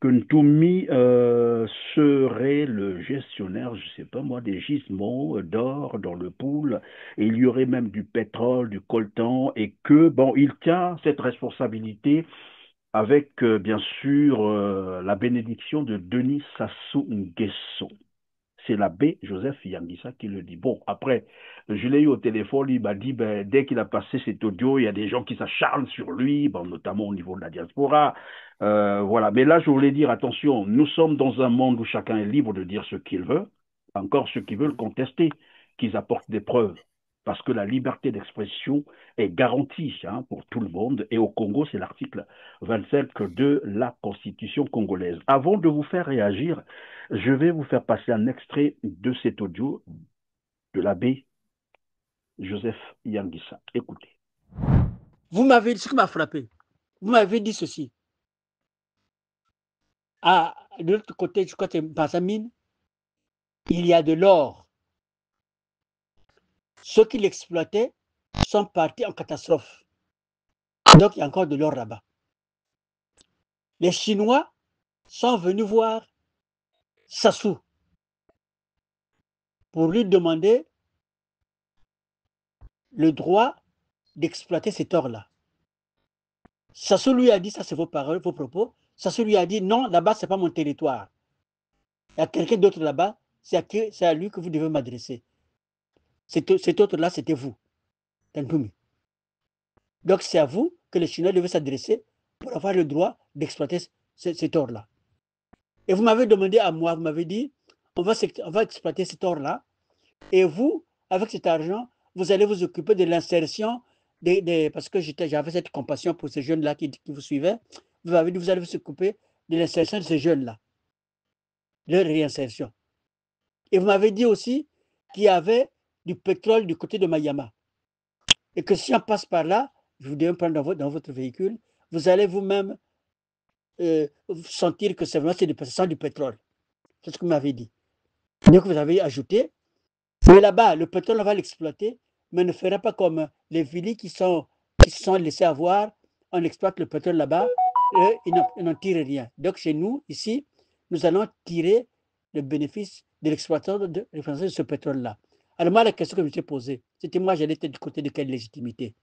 que Ntoumi serait le gestionnaire, je ne sais pas moi, des gisements d'or dans le pool, et il y aurait même du pétrole, du coltan, et que, bon, il tient cette responsabilité avec, bien sûr, la bénédiction de Denis Sassou Nguesso. C'est l'abbé Joseph Yangissa qui le dit. Bon, après, je l'ai eu au téléphone, il m'a dit, ben, dès qu'il a passé cet audio, il y a des gens qui s'acharnent sur lui, bon, notamment au niveau de la diaspora. Voilà. Mais là, je voulais dire, attention, nous sommes dans un monde où chacun est libre de dire ce qu'il veut, encore ceux qui veulent contester, qu'ils apportent des preuves. Parce que la liberté d'expression est garantie pour tout le monde. Et au Congo, c'est l'article 25 de la Constitution congolaise. Avant de vous faire réagir, je vais vous faire passer un extrait de cet audio de l'abbé Joseph Yanguissa. Écoutez. Vous m'avez dit ce qui m'a frappé. Vous m'avez dit ceci. De l'autre côté, du côté Bazamine, il y a de l'or. Ceux qui l'exploitaient sont partis en catastrophe. Donc, il y a encore de l'or là-bas. Les Chinois sont venus voir Sassou pour lui demander le droit d'exploiter cet or-là. Sassou lui a dit, ça c'est vos paroles, vos propos, Sassou lui a dit, non, là-bas, ce n'est pas mon territoire. Il y a quelqu'un d'autre là-bas, c'est à lui que vous devez m'adresser. Cet autre-là, c'était vous, Ntoumi. Donc, c'est à vous que les Chinois devaient s'adresser pour avoir le droit d'exploiter cet or-là. Et vous m'avez demandé à moi, vous m'avez dit, on va exploiter cet or-là, et vous, avec cet argent, vous allez vous occuper de l'insertion, parce que j'avais cette compassion pour ces jeunes-là qui vous suivaient, vous m'avez dit, vous allez vous occuper de l'insertion de ces jeunes-là, leur réinsertion. Et vous m'avez dit aussi qu'il y avait du pétrole du côté de Mayama. Et que si on passe par là, je vous devez prendre dans votre véhicule, vous allez vous-même sentir que c'est vraiment du pétrole. C'est ce que vous m'avez dit. Donc vous avez ajouté, mais là-bas, le pétrole, on va l'exploiter, mais ne fera pas comme les villes qui se sont laissés avoir, on exploite le pétrole là-bas, et ils n'en tirent rien. Donc chez nous, ici, nous allons tirer le bénéfice de l'exploitation de ce pétrole-là. Alors moi, la question que je me suis posée, c'était moi, j'allais être du côté de quelle légitimité?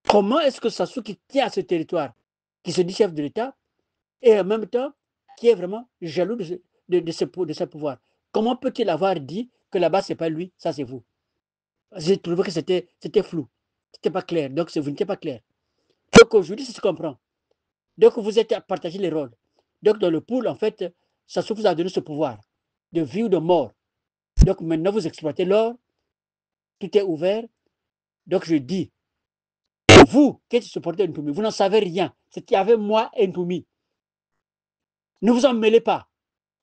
Comment est-ce que Sassou, qui tient à ce territoire, qui se dit chef de l'État, et en même temps, qui est vraiment jaloux de ce pouvoir, comment peut-il avoir dit que là-bas, ce n'est pas lui, ça c'est vous? J'ai trouvé que c'était flou, c'était pas clair, donc vous n'étiez pas clair. Donc aujourd'hui, ça se comprend. Donc vous êtes à partager les rôles. Donc dans le pool, en fait, Sassou vous a donné ce pouvoir de vie ou de mort. Donc maintenant, vous exploitez l'or, tout est ouvert. Donc je dis, vous qui êtes supporter Ntoumi, vous n'en savez rien. C'était avec moi et Ntoumi. Ne vous en mêlez pas.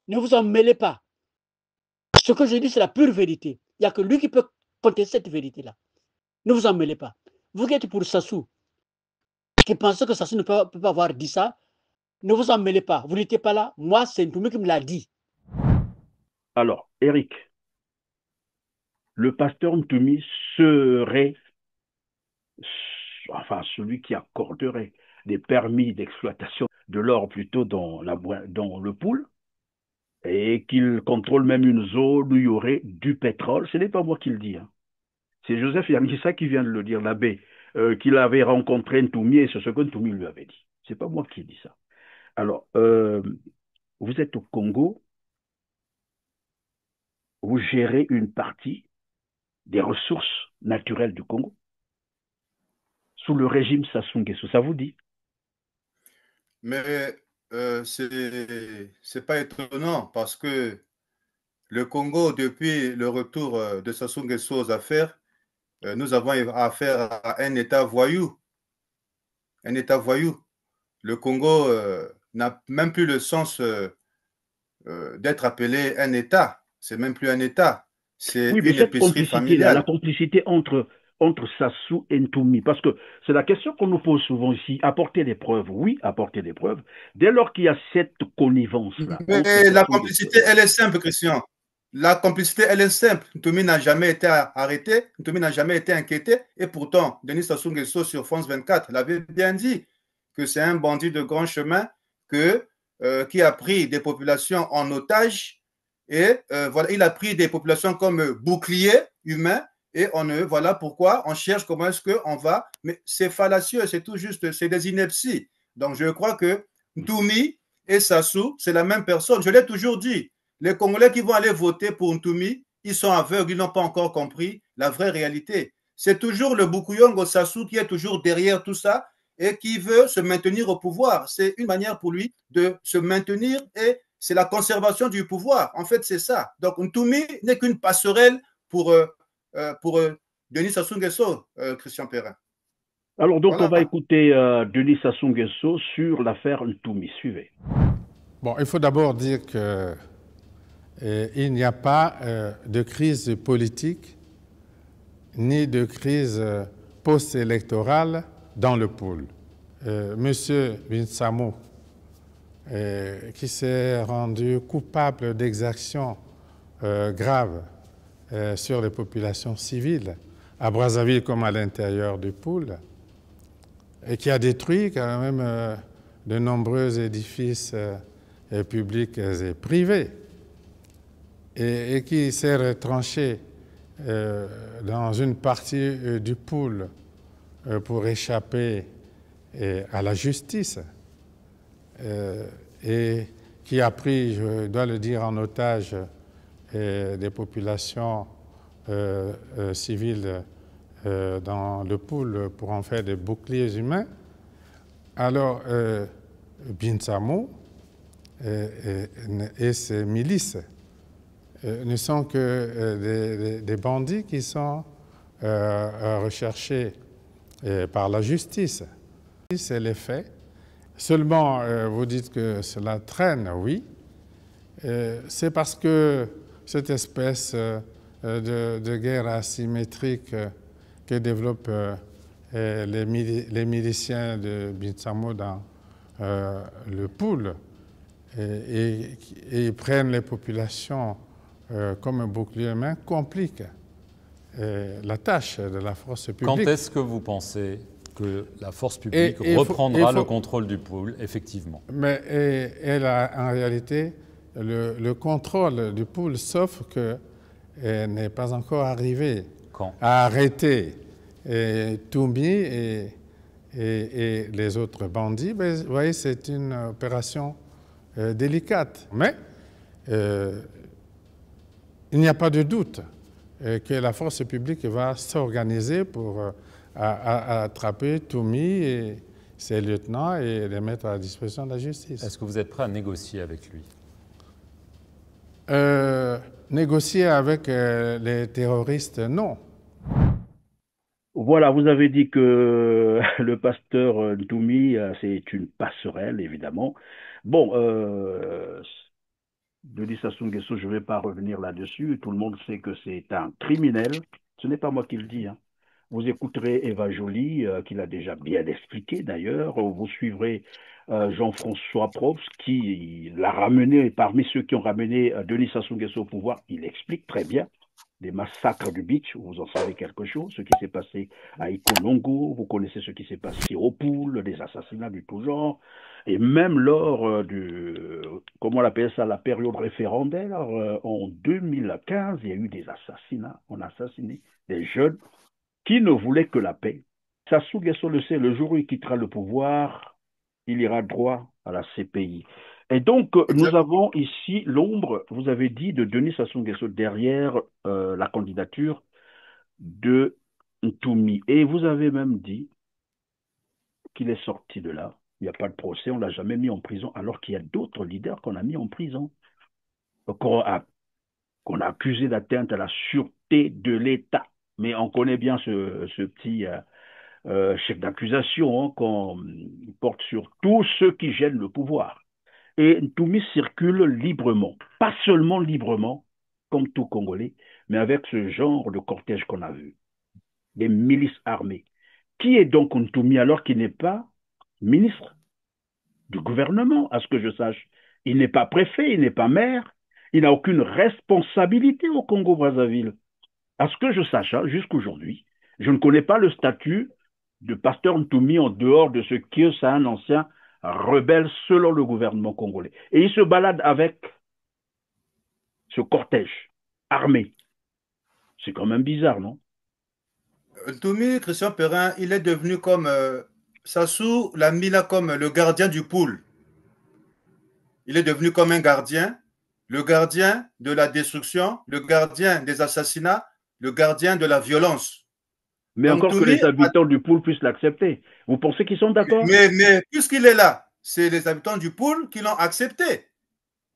Ne vous en mêlez pas. Ce que je dis, c'est la pure vérité. Il n'y a que lui qui peut contester cette vérité-là. Ne vous en mêlez pas. Vous qui êtes pour Sassou, qui pensez que Sassou ne peut pas avoir dit ça, ne vous en mêlez pas. Vous n'étiez pas là. Moi, c'est Ntoumi qui me l'a dit. Alors, Eric, le pasteur Ntoumi serait celui qui accorderait des permis d'exploitation de l'or plutôt dans le pool, et qu'il contrôle même une zone où il y aurait du pétrole. Ce n'est pas moi qui le dis. C'est Joseph Yanguissa qui vient de le dire, l'abbé, qu'il avait rencontré Ntoumi, et c'est ce que Ntoumi lui avait dit. Ce n'est pas moi qui dis ça. Alors, vous êtes au Congo, vous gérez une partie des ressources naturelles du Congo sous le régime Sassou Nguesso. Ça vous dit? Mais c'est pas étonnant parce que le Congo, depuis le retour de Sassou Nguesso aux affaires, nous avons affaire à un État voyou. Un État voyou. Le Congo n'a même plus le sens d'être appelé un État. C'est même plus un État. C'est oui, une épicerie familiale. La complicité entre entre Sassou et Ntoumi? Parce que c'est la question qu'on nous pose souvent ici. Apporter des preuves, oui, apporter des preuves. Dès lors qu'il y a cette connivence-là. Mais la complicité, elle est simple, Christian. La complicité, elle est simple. Ntoumi n'a jamais été arrêté, Ntoumi n'a jamais été inquiété. Et pourtant, Denis Sassou Nguesso sur France 24 l'avait bien dit que c'est un bandit de grand chemin qui a pris des populations en otage. Et voilà, il a pris des populations comme boucliers humains. Et voilà pourquoi on cherche comment est-ce qu'on va. Mais c'est fallacieux, c'est tout juste, c'est des inepties. Donc je crois que Ntoumi et Sassou, c'est la même personne. Je l'ai toujours dit. Les Congolais qui vont aller voter pour Ntoumi, ils sont aveugles, ils n'ont pas encore compris la vraie réalité. C'est toujours le Bukuyongo Sassou qui est toujours derrière tout ça et qui veut se maintenir au pouvoir. C'est une manière pour lui de se maintenir et c'est la conservation du pouvoir. En fait, c'est ça. Donc Ntoumi n'est qu'une passerelle pour Denis Sassou Nguesso, Christian Perrin. Alors donc Voilà. on va écouter Denis Sassou Nguesso sur l'affaire Ntoumi. Suivez. Bon, il faut d'abord dire que il n'y a pas de crise politique ni de crise post-électorale dans le pôle. Monsieur Binsamou, qui s'est rendu coupable d'exactions graves sur les populations civiles, à Brazzaville comme à l'intérieur du pôle, et qui a détruit quand même de nombreux édifices publics et privés, et qui s'est retranché dans une partie du pôle pour échapper à la justice, et qui a pris, je dois le dire, en otage des populations civiles dans le pôle pour en faire des boucliers humains. Alors, Binsamou et ses milices ne sont que des bandits qui sont recherchés par la justice. C'est les faits. Seulement, vous dites que cela traîne, oui. C'est parce que cette espèce de guerre asymétrique que développent les miliciens de Binsamou dans le pôle et ils prennent les populations comme un bouclier humain, complique la tâche de la force publique. Quand est-ce que vous pensez que la force publique reprendra le contrôle du pôle, effectivement? Mais en réalité, le contrôle du pôle, sauf que n'est pas encore arrivé à arrêter Ntoumi et les autres bandits. Mais, vous voyez, c'est une opération délicate. Mais il n'y a pas de doute que la force publique va s'organiser pour attraper Ntoumi et ses lieutenants et les mettre à la disposition de la justice. Est-ce que vous êtes prêt à négocier avec lui? Négocier avec les terroristes, non. Voilà, vous avez dit que le pasteur Ntoumi, c'est une passerelle, évidemment. Bon, Denis Sassou Nguesso, je ne vais pas revenir là-dessus. Tout le monde sait que c'est un criminel. Ce n'est pas moi qui le dis. Hein. Vous écouterez Eva Joly, qui l'a déjà bien expliqué d'ailleurs. Vous suivrez Jean-François Probst, qui l'a ramené, parmi ceux qui ont ramené Denis Sassou Nguesso au pouvoir, il explique très bien des massacres du beach, vous en savez quelque chose, ce qui s'est passé à Ikolongo, vous connaissez ce qui s'est passé au Poule, des assassinats du tout genre, et même lors comment on appelle ça, la période référendaire, en 2015, il y a eu des assassinats, on a assassiné des jeunes qui ne voulaient que la paix. Sassou Nguesso le sait, le jour où il quittera le pouvoir, il ira droit à la CPI. Et donc, nous avons ici l'ombre, vous avez dit, de Denis Sassou Nguesso derrière la candidature de Ntoumi. Et vous avez même dit qu'il est sorti de là. Il n'y a pas de procès, on ne l'a jamais mis en prison, alors qu'il y a d'autres leaders qu'on a mis en prison, qu'on a accusé d'atteinte à la sûreté de l'État. Mais on connaît bien ce petit chef d'accusation qu'on porte sur tous ceux qui gênent le pouvoir. Et Ntoumi circule librement, pas seulement librement, comme tout Congolais, mais avec ce genre de cortège qu'on a vu. des milices armées. Qui est donc Ntoumi alors qu'il n'est pas ministre du gouvernement, à ce que je sache? Il n'est pas préfet, il n'est pas maire, il n'a aucune responsabilité au Congo-Brazzaville. À ce que je sache, hein, jusqu'aujourd'hui, je ne connais pas le statut de pasteur Ntoumi en dehors de ce que c'est un ancien rebelle selon le gouvernement congolais. Et il se balade avec ce cortège armé. C'est quand même bizarre, non? Ntoumi, Christian Perrin, il est devenu comme Sassou l'a mis là comme le gardien du pool. Il est devenu comme un gardien, le gardien de la destruction, le gardien des assassinats, le gardien de la violence. Mais donc, encore que les habitants du pool puissent l'accepter. Vous pensez qu'ils sont d'accord? Mais puisqu'il est là, c'est les habitants du pool qui l'ont accepté.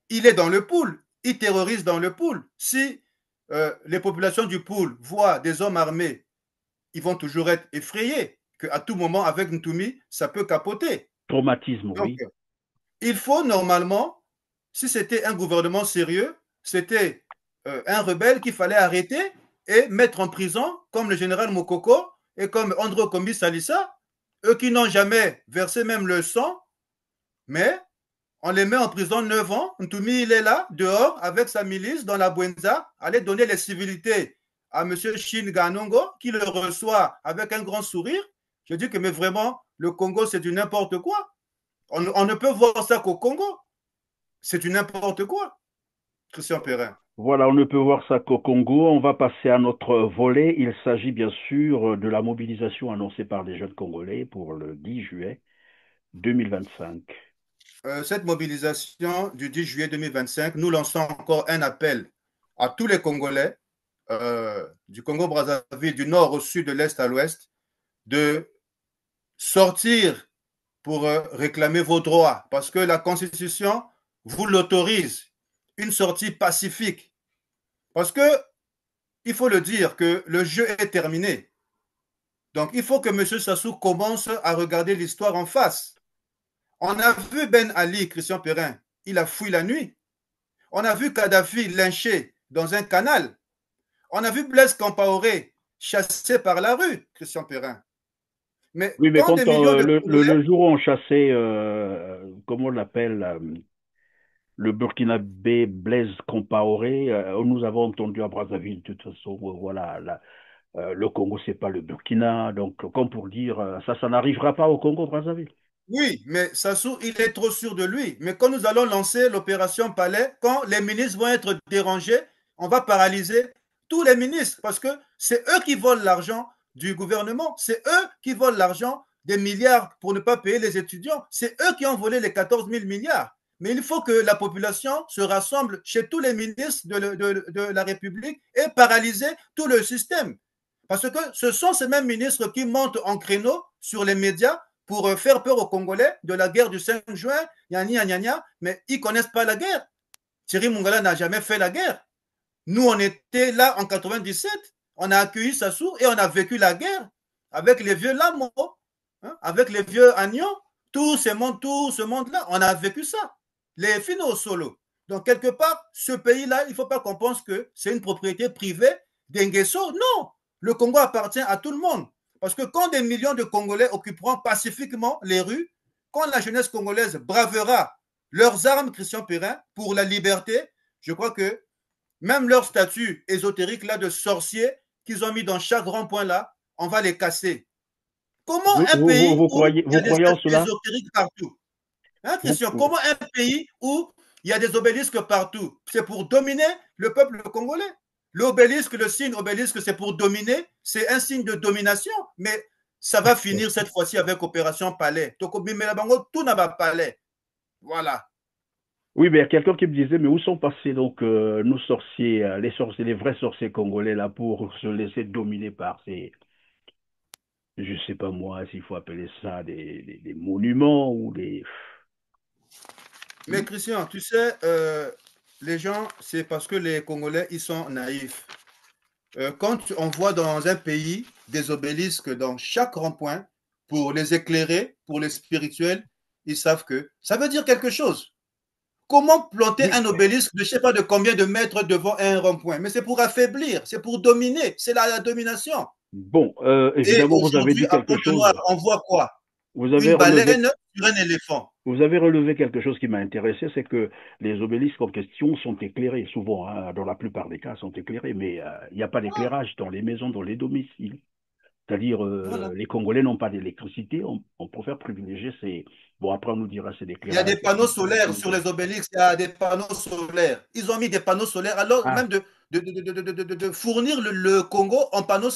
Il est dans le pool, il terrorise dans le pool. Si les populations du pool voient des hommes armés, ils vont toujours être effrayés qu'à tout moment, avec Ntoumi, ça peut capoter. Traumatisme, donc, oui. Il faut normalement, si c'était un gouvernement sérieux, c'était un rebelle qu'il fallait arrêter et mettre en prison, comme le général Mokoko et comme Andro Kombi Salissa, eux qui n'ont jamais versé même le sang, mais on les met en prison 9 ans. Ntoumi, il est là, dehors, avec sa milice, dans la Bwenza, aller donner les civilités à M. Shin Ganongo, qui le reçoit avec un grand sourire. Je dis que, mais vraiment, le Congo, c'est du n'importe quoi. On ne peut voir ça qu'au Congo. C'est du n'importe quoi, Christian Perrin. Voilà, on ne peut voir ça qu'au Congo. On va passer à notre volet. Il s'agit bien sûr de la mobilisation annoncée par les jeunes Congolais pour le 10 juillet 2025. Cette mobilisation du 10 juillet 2025, nous lançons encore un appel à tous les Congolais du Congo-Brazzaville, du nord au sud, de l'est à l'ouest, de sortir pour réclamer vos droits, parce que la Constitution vous l'autorise, une sortie pacifique. Parce que, il faut le dire, que le jeu est terminé. Donc, il faut que M. Sassou commence à regarder l'histoire en face. On a vu Ben Ali, Christian Perrin, il a fui la nuit. On a vu Kadhafi lynché dans un canal. On a vu Blaise Compaoré chassé par la rue, Christian Perrin. Mais oui, mais quand le jour où on chassait, comment on l'appelle, le Burkinabé Blaise Compaoré, nous avons entendu à Brazzaville, de toute façon, voilà, le Congo, c'est pas le Burkina, donc comme pour dire, ça n'arrivera pas au Congo-Brazzaville. Oui, mais Sassou, il est trop sûr de lui. Mais quand nous allons lancer l'opération Palais, quand les ministres vont être dérangés, on va paralyser tous les ministres parce que c'est eux qui volent l'argent du gouvernement. C'est eux qui volent l'argent des milliards pour ne pas payer les étudiants. C'est eux qui ont volé les 14 000 milliards. Mais il faut que la population se rassemble chez tous les ministres de la République et paralyser tout le système. Parce que ce sont ces mêmes ministres qui montent en créneau sur les médias pour faire peur aux Congolais de la guerre du 5 juin, mais ils ne connaissent pas la guerre. Thierry Mongala n'a jamais fait la guerre. Nous, on était là en 97, on a accueilli Sassou et on a vécu la guerre avec les vieux Lamo, avec les vieux Agnon, tout ce monde-là, on a vécu ça. Les finaux solo. Donc, quelque part, ce pays-là, il ne faut pas qu'on pense que c'est une propriété privée d'Enguesso. Non, le Congo appartient à tout le monde. Parce que quand des millions de Congolais occuperont pacifiquement les rues, quand la jeunesse congolaise bravera leurs armes, Christian Perrin, pour la liberté, je crois que même leur statut ésotérique là de sorcier qu'ils ont mis dans chaque rond-point là, on va les casser. Comment un pays où il y a des statues ésotériques partout, hein, Christian, comment un pays où il y a des obélisques partout, c'est pour dominer le peuple congolais? L'obélisque, le signe obélisque, c'est pour dominer, c'est un signe de domination, mais ça va finir cette fois-ci avec Opération Palais. Tout n'a pas Palais. Voilà. Oui, mais il y a quelqu'un qui me disait, mais où sont passés donc nos sorciers, les vrais sorciers congolais là pour se laisser dominer par ces, je ne sais pas moi s'il faut appeler ça des monuments ou des... Mais Christian, tu sais, les gens, c'est parce que les Congolais, ils sont naïfs. Quand on voit dans un pays des obélisques dans chaque rond-point, pour les éclairer, pour les spirituels, ils savent que ça veut dire quelque chose. Comment planter un obélisque de je ne sais pas de combien de mètres devant un rond-point? Mais c'est pour affaiblir, c'est pour dominer, c'est la domination. Bon, Et évidemment, vous avez aujourd'hui, dit à quelque chose. Pointe-Noire, on voit quoi? Vous avez Une relevé, baleine sur un éléphant. vous avez relevé quelque chose qui m'a intéressé, c'est que les obélisques en question sont éclairés, souvent, hein, dans la plupart des cas, sont éclairés, mais il n'y a pas d'éclairage dans les maisons, dans les domiciles. C'est-à-dire, Voilà. les Congolais n'ont pas d'électricité, on préfère privilégier ces... Bon, après, on nous dira c'est Il y a l'éclairage. des panneaux solaires sur les obélisques, il y a des panneaux solaires. Ils ont mis des panneaux solaires, alors Ah, même de fournir le Congo en panneaux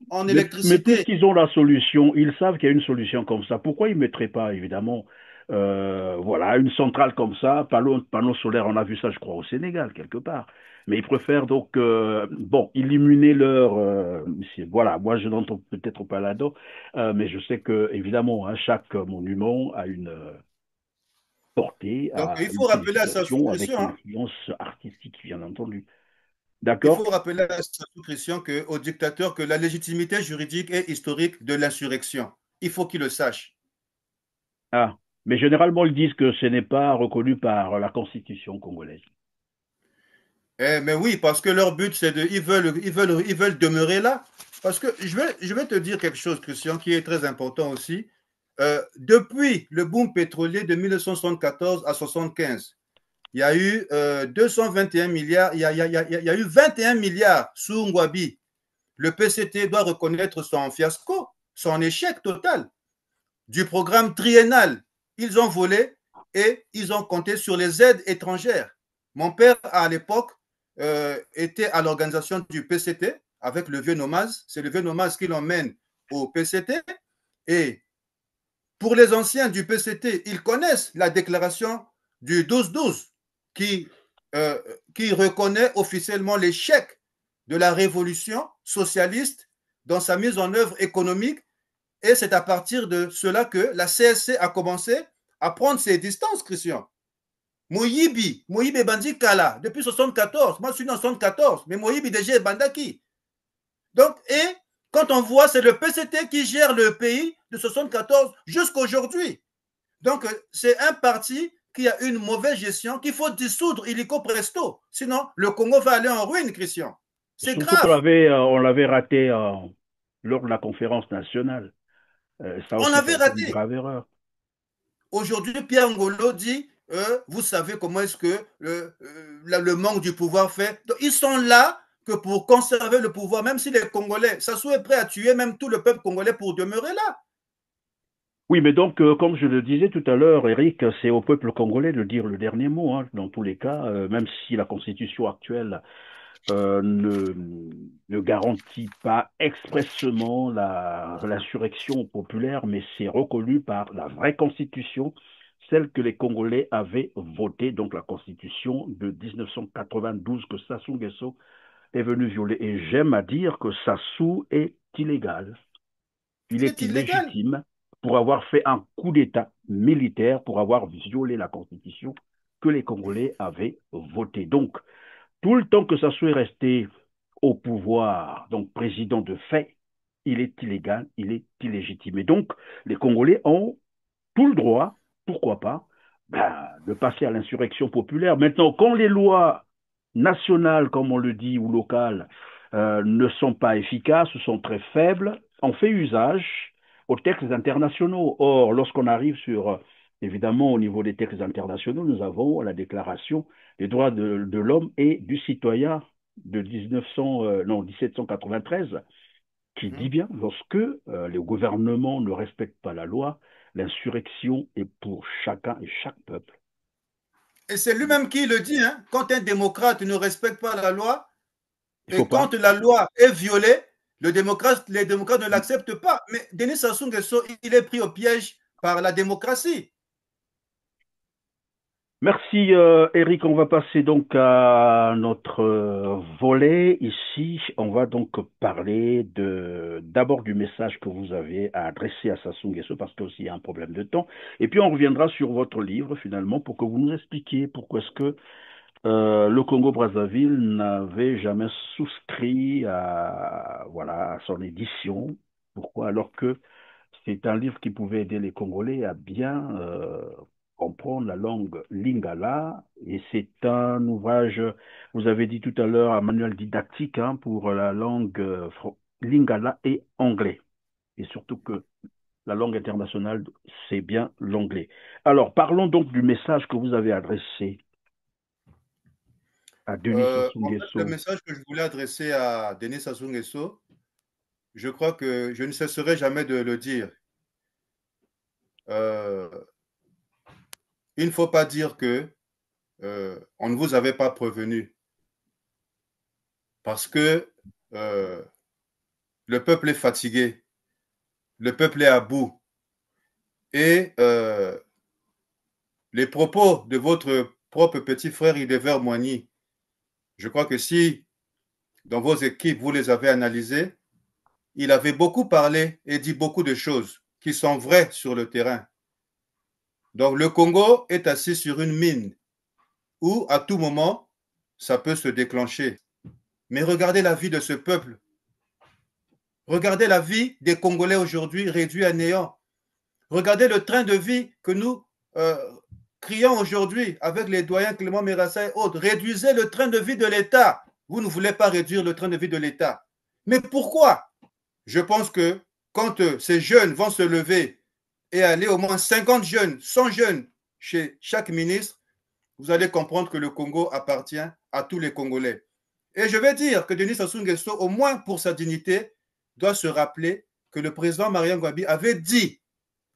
en mais électricité. puisqu'ils ont la solution, ils savent qu'il y a une solution comme ça, pourquoi ils ne mettraient pas, évidemment, voilà, une centrale comme ça, panneau solaire, on a vu ça, je crois, au Sénégal, quelque part. Mais ils préfèrent donc, bon, illuminer leur... voilà, moi, je n'entends peut-être pas là-dedans, mais je sais que, évidemment, hein, chaque monument a une portée, Donc a il une faut rappeler à sa signification avec sous-Christian, hein. l'influence artistique, bien entendu. Il faut D'accord? rappeler à sa sous-Christian au dictateur que la légitimité juridique est historique de l'insurrection. Il faut qu'il le sache. Ah, mais généralement, ils disent que ce n'est pas reconnu par la Constitution congolaise. Mais oui, parce que leur but, c'est de. Ils veulent demeurer là. Parce que je vais te dire quelque chose, Christian, qui est très important aussi. Depuis le boom pétrolier de 1974 à 1975, il y a eu 221 milliards, il y a eu 21 milliards sous Ngwabi. Le PCT doit reconnaître son fiasco, son échec total du programme triennal. Ils ont volé et ils ont compté sur les aides étrangères. Mon père, à l'époque, était à l'organisation du PCT avec le vieux Nomaz. C'est le vieux Nomaz qui l'emmène au PCT. Et pour les anciens du PCT, ils connaissent la déclaration du 12-12 qui reconnaît officiellement l'échec de la révolution socialiste dans sa mise en œuvre économique. Et c'est à partir de cela que la CSC a commencé à prendre ses distances, Christian. Moyibi Bandi Kala, depuis 1974. Moi, je suis né en 1974, mais Moyibi déjà est Bandaki. Donc, et quand on voit, c'est le PCT qui gère le pays de 1974 jusqu'à aujourd'hui. Donc, c'est un parti qui a une mauvaise gestion qu'il faut dissoudre illico presto. Sinon, le Congo va aller en ruine, Christian. C'est Surtout grave. on l'avait raté lors de la conférence nationale. Ça On aussi, ça avait a été une raté. grave erreur. Aujourd'hui, Pierre Ngolo dit, vous savez comment est-ce que le manque du pouvoir fait. Donc, ils sont là que pour conserver le pouvoir, même si les Congolais, Sassou est prêt à tuer même tout le peuple congolais pour demeurer là. Oui, mais donc, comme je le disais tout à l'heure, Eric, c'est au peuple congolais de dire le dernier mot, hein, dans tous les cas, même si la constitution actuelle ne garantit pas expressément l'insurrection populaire, mais c'est reconnu par la vraie constitution, celle que les Congolais avaient votée, donc la constitution de 1992 que Sassou Nguesso est venu violer. Et j'aime à dire que Sassou est illégal. Il est illégal. illégitime pour avoir fait un coup d'État militaire, pour avoir violé la constitution que les Congolais avaient votée. Donc, tout le temps que Sassou est resté au pouvoir, donc président de fait, il est illégal, il est illégitime. Et donc, les Congolais ont tout le droit, pourquoi pas, de passer à l'insurrection populaire. Maintenant, quand les lois nationales, comme on le dit, ou locales, ne sont pas efficaces ou sont très faibles, on fait usage aux textes internationaux. Or, lorsqu'on arrive sur, évidemment, au niveau des textes internationaux, nous avons la déclaration des droits de l'homme et du citoyen de 1793, qui dit bien, lorsque les gouvernements ne respectent pas la loi, l'insurrection est pour chacun et chaque peuple. Et c'est lui-même qui le dit, hein, quand un démocrate ne respecte pas la loi, et pas. quand la loi est violée, les démocrates ne l'acceptent pas. Mais Denis Sassou Nguesso, il est pris au piège par la démocratie. Merci Eric, on va passer donc à notre volet ici. On va donc parler d'abord du message que vous avez à adresser à Sassou Nguesso parce qu'il y a un problème de temps. Et puis on reviendra sur votre livre finalement pour que vous nous expliquiez pourquoi est-ce que le Congo-Brazzaville n'avait jamais souscrit à son édition. Pourquoi? Alors que c'est un livre qui pouvait aider les Congolais à bien comprendre la langue lingala. Et c'est un ouvrage, vous avez dit tout à l'heure, un manuel didactique pour la langue lingala et anglais. Et surtout que la langue internationale, c'est bien l'anglais. Alors, parlons donc du message que vous avez adressé à Denis Sassou En fait, Nguesso. le message que je voulais adresser à Denis Sassou Nguesso, je crois que je ne cesserai jamais de le dire. Il ne faut pas dire que on ne vous avait pas prévenu, parce que le peuple est fatigué, le peuple est à bout, et les propos de votre propre petit frère Idever Moigny, je crois que si dans vos équipes vous les avez analysés, il avait beaucoup parlé et dit beaucoup de choses qui sont vraies sur le terrain. Donc le Congo est assis sur une mine où à tout moment, ça peut se déclencher. Mais regardez la vie de ce peuple. Regardez la vie des Congolais aujourd'hui réduits à néant. Regardez le train de vie que nous crions aujourd'hui avec les doyens Clément Mérassa et autres. Réduisez le train de vie de l'État. Vous ne voulez pas réduire le train de vie de l'État. Mais pourquoi? Je pense que quand ces jeunes vont se lever et aller au moins 50 jeunes, 100 jeunes chez chaque ministre, vous allez comprendre que le Congo appartient à tous les Congolais. Et je vais dire que Denis Sassou Nguesso, au moins pour sa dignité, doit se rappeler que le président Mariam Gwabi avait dit: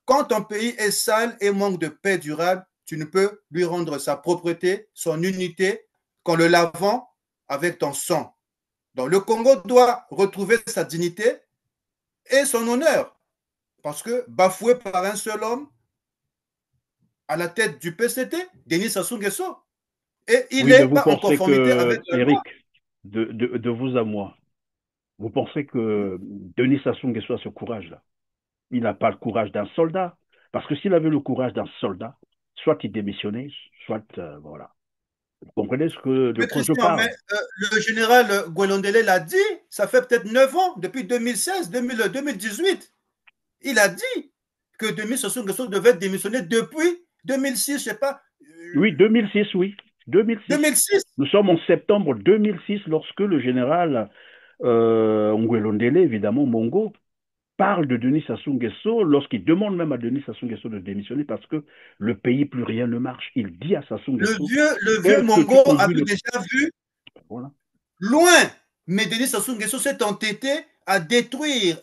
quand ton pays est sale et manque de paix durable, tu ne peux lui rendre sa propreté, son unité, qu'en le lavant avec ton sang. Donc le Congo doit retrouver sa dignité et son honneur, parce que bafoué par un seul homme à la tête du PCT, Denis Sassou Nguesso, et il n'est pas en conformité avec la loi. Eric, de vous à moi, vous pensez que Denis Sassou Nguesso a ce courage-là? Il n'a pas le courage d'un soldat. Parce que s'il avait le courage d'un soldat, soit il démissionnait, soit voilà. Vous comprenez de quoi je parle? Mais le général Gwelondele l'a dit, ça fait peut-être 9 ans, depuis 2016, 2018. Il a dit que Denis Sassou Nguesso devait démissionner depuis 2006, je ne sais pas. Oui, 2006, oui. 2006. Nous sommes en septembre 2006 lorsque le général Gwelondele, évidemment, Mongo, parle de Denis Sassou Nguesso lorsqu'il demande même à Denis Sassou Nguesso de démissionner parce que le pays, plus rien ne marche. Il dit à Sassou Nguesso... Le vieux Mongo avait déjà vu loin, mais Denis Sassou Nguesso s'est entêté à détruire.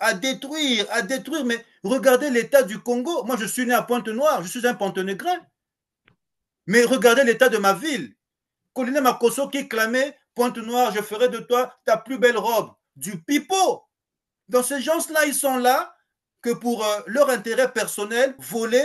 Mais regardez l'état du Congo. Moi, je suis né à Pointe-Noire, je suis un Pont-Négrin. Mais regardez l'état de ma ville. Colonel Makosso qui clamait: Pointe-Noire, je ferai de toi ta plus belle robe. Du pipeau. Donc ces gens-là, ils sont là que pour leur intérêt personnel, voler,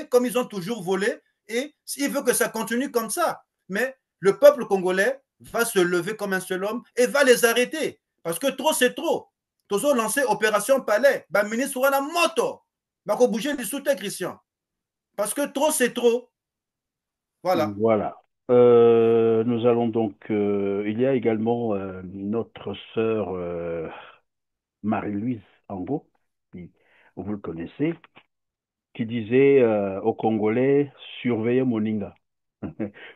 comme ils ont toujours volé, et ils veulent que ça continue comme ça. Mais le peuple congolais va se lever comme un seul homme et va les arrêter. Parce que trop, c'est trop. Ils ont lancé Opération Palais. Le ministre Wana Moto va bouger les sous-têtes, Christian. Parce que trop, c'est trop. Voilà. Voilà. Nous allons donc... il y a également notre sœur Marie-Louise Ango, vous le connaissez, qui disait aux Congolais: surveillez Moninga.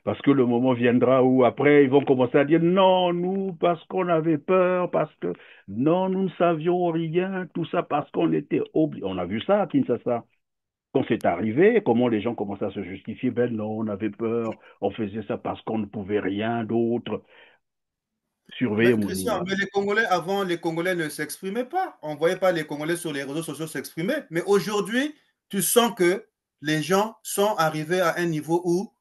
Parce que le moment viendra où après ils vont commencer à dire: non, nous, parce qu'on avait peur, parce que non, nous ne savions rien, tout ça parce qu'on était obligés. On a vu ça à Kinshasa. Quand c'est arrivé, comment les gens commençaient à se justifier: ben non, on avait peur, on faisait ça parce qu'on ne pouvait rien d'autre. Surveiller Moninga. Mais les Congolais, avant, les Congolais ne s'exprimaient pas. On ne voyait pas les Congolais sur les réseaux sociaux s'exprimer. Mais aujourd'hui, tu sens que les gens sont arrivés à un niveau où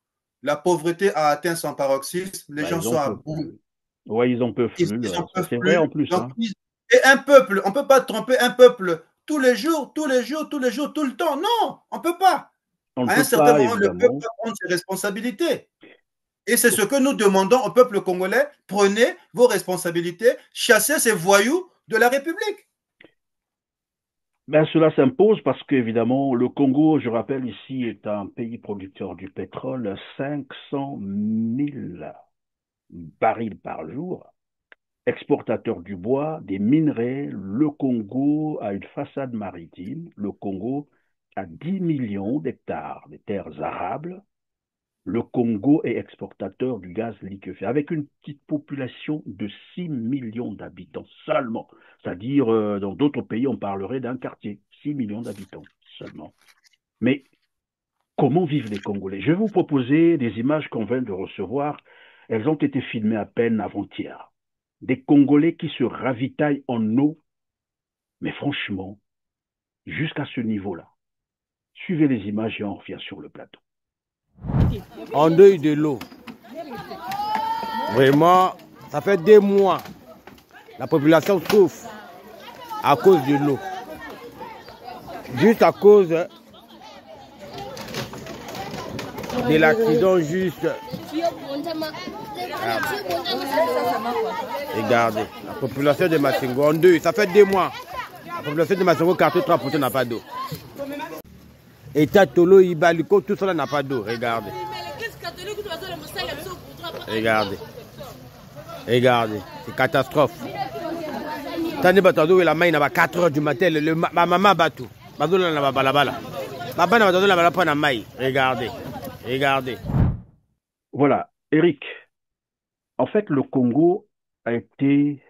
la pauvreté a atteint son paroxysme. Les gens sont à bout. Oui, ils en peuvent plus. C'est vrai en plus. Donc, et un peuple, on ne peut pas tromper un peuple tous les jours, tout le temps. Non, on ne peut pas. À un certain moment, le peuple va prendre ses responsabilités. Et c'est ce que nous demandons au peuple congolais: prenez vos responsabilités, chassez ces voyous de la République. Ben, cela s'impose parce qu'évidemment, le Congo, je rappelle ici, est un pays producteur du pétrole, 500 000 barils par jour, exportateur du bois, des minerais. Le Congo a une façade maritime. Le Congo, à 10 millions d'hectares de terres arables, le Congo est exportateur du gaz liquéfié, avec une petite population de 6 millions d'habitants seulement. C'est-à-dire, dans d'autres pays, on parlerait d'un quartier, 6 millions d'habitants seulement. Mais comment vivent les Congolais? Je vais vous proposer des images qu'on vient de recevoir. Elles ont été filmées à peine avant-hier. Des Congolais qui se ravitaillent en eau, mais franchement, jusqu'à ce niveau-là. Suivez les images et on revient sur le plateau. En deuil de l'eau. Vraiment, ça fait 2 mois. La population souffre à cause de l'eau. Juste à cause de l'accident juste. Regardez, la population de Massingo en deuil, ça fait 2 mois. La population de Massingo, quartier 3% n'a pas d'eau. État Tolo, Ibaliko, tout cela n'a pas d'eau. Regardez. Regardez. Regardez. C'est catastrophe. Tandis que la main n'a 4 heures du matin, ma maman bat tout. Regardez. Regardez. Voilà, Eric. En fait, le Congo a été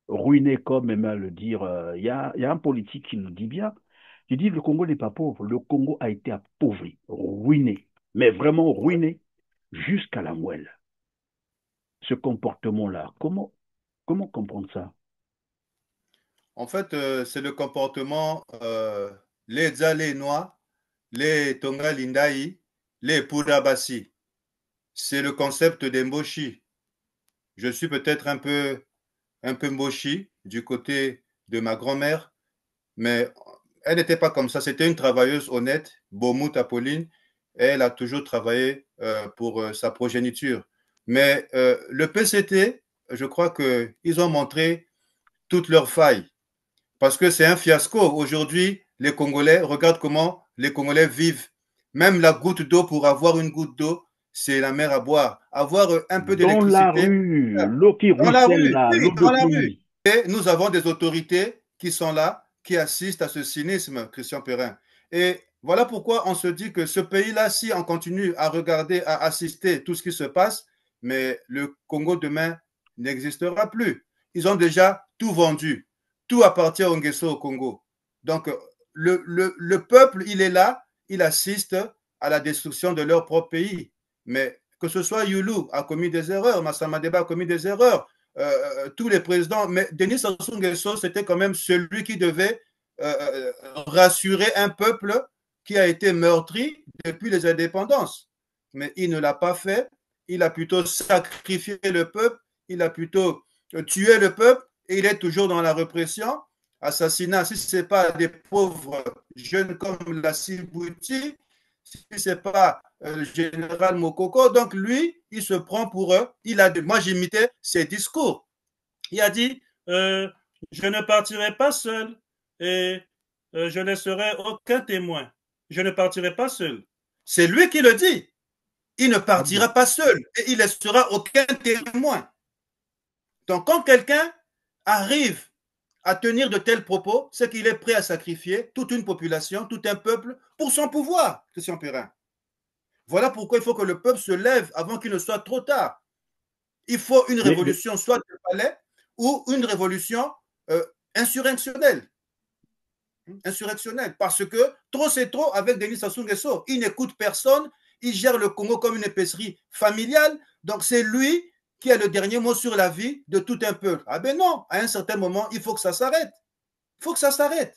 ruiné, comme aime à le dire. Il y a un politique qui nous dit bien. Il dit que le Congo n'est pas pauvre. Le Congo a été appauvri, ruiné, mais vraiment ruiné jusqu'à la moelle. Ce comportement-là, comment comprendre ça? En fait, c'est le comportement les Zalenois, les Tonga Lindaï, les Purabasi. C'est le concept des Mboshi. Je suis peut-être un peu Mboshi du côté de ma grand-mère, mais elle n'était pas comme ça. C'était une travailleuse honnête, Beaumout Apolline, et elle a toujours travaillé pour sa progéniture. Mais le PCT, je crois qu'ils ont montré toutes leurs failles. Parce que c'est un fiasco. Aujourd'hui, les Congolais, regarde comment les Congolais vivent. Même la goutte d'eau, pour avoir une goutte d'eau, c'est la mer à boire. Avoir un peu d'électricité. Dans la rue, l'eau qui ruisselle là, l'eau dans la de rue. pluie. Et nous avons des autorités qui sont là, qui assistent à ce cynisme, Christian Perrin. Et voilà pourquoi on se dit que ce pays-là, si on continue à regarder, à assister tout ce qui se passe, mais le Congo demain n'existera plus. Ils ont déjà tout vendu. Tout appartient au Nguesso au Congo. Donc, le peuple, il est là, il assiste à la destruction de leur propre pays. Mais que ce soit Youlou a commis des erreurs, Massama Deba a commis des erreurs, tous les présidents, mais Denis Sassou Nguesso, c'était quand même celui qui devait rassurer un peuple qui a été meurtri depuis les indépendances. Mais il ne l'a pas fait, il a plutôt sacrifié le peuple, il a plutôt tué le peuple, et il est toujours dans la répression, assassinat, si ce n'est pas des pauvres jeunes comme Lassine Bouti, si ce n'est pas le général Mokoko, donc lui, il se prend pour eux. Moi, j'imitais ses discours. Il a dit, je ne partirai pas seul et je ne laisserai aucun témoin. Je ne partirai pas seul. C'est lui qui le dit. Il ne partira pas seul et il ne laissera aucun témoin. Donc, quand quelqu'un arrive à tenir de tels propos, c'est qu'il est prêt à sacrifier toute une population, tout un peuple pour son pouvoir, Christian Perrin. Voilà pourquoi il faut que le peuple se lève avant qu'il ne soit trop tard. Il faut une révolution, soit de palais, ou une révolution insurrectionnelle. Insurrectionnelle, parce que trop c'est trop avec Denis Sassou Nguesso. Il n'écoute personne, il gère le Congo comme une épicerie familiale, donc c'est lui qui a le dernier mot sur la vie de tout un peuple. Ah ben non, à un certain moment, il faut que ça s'arrête. Il faut que ça s'arrête.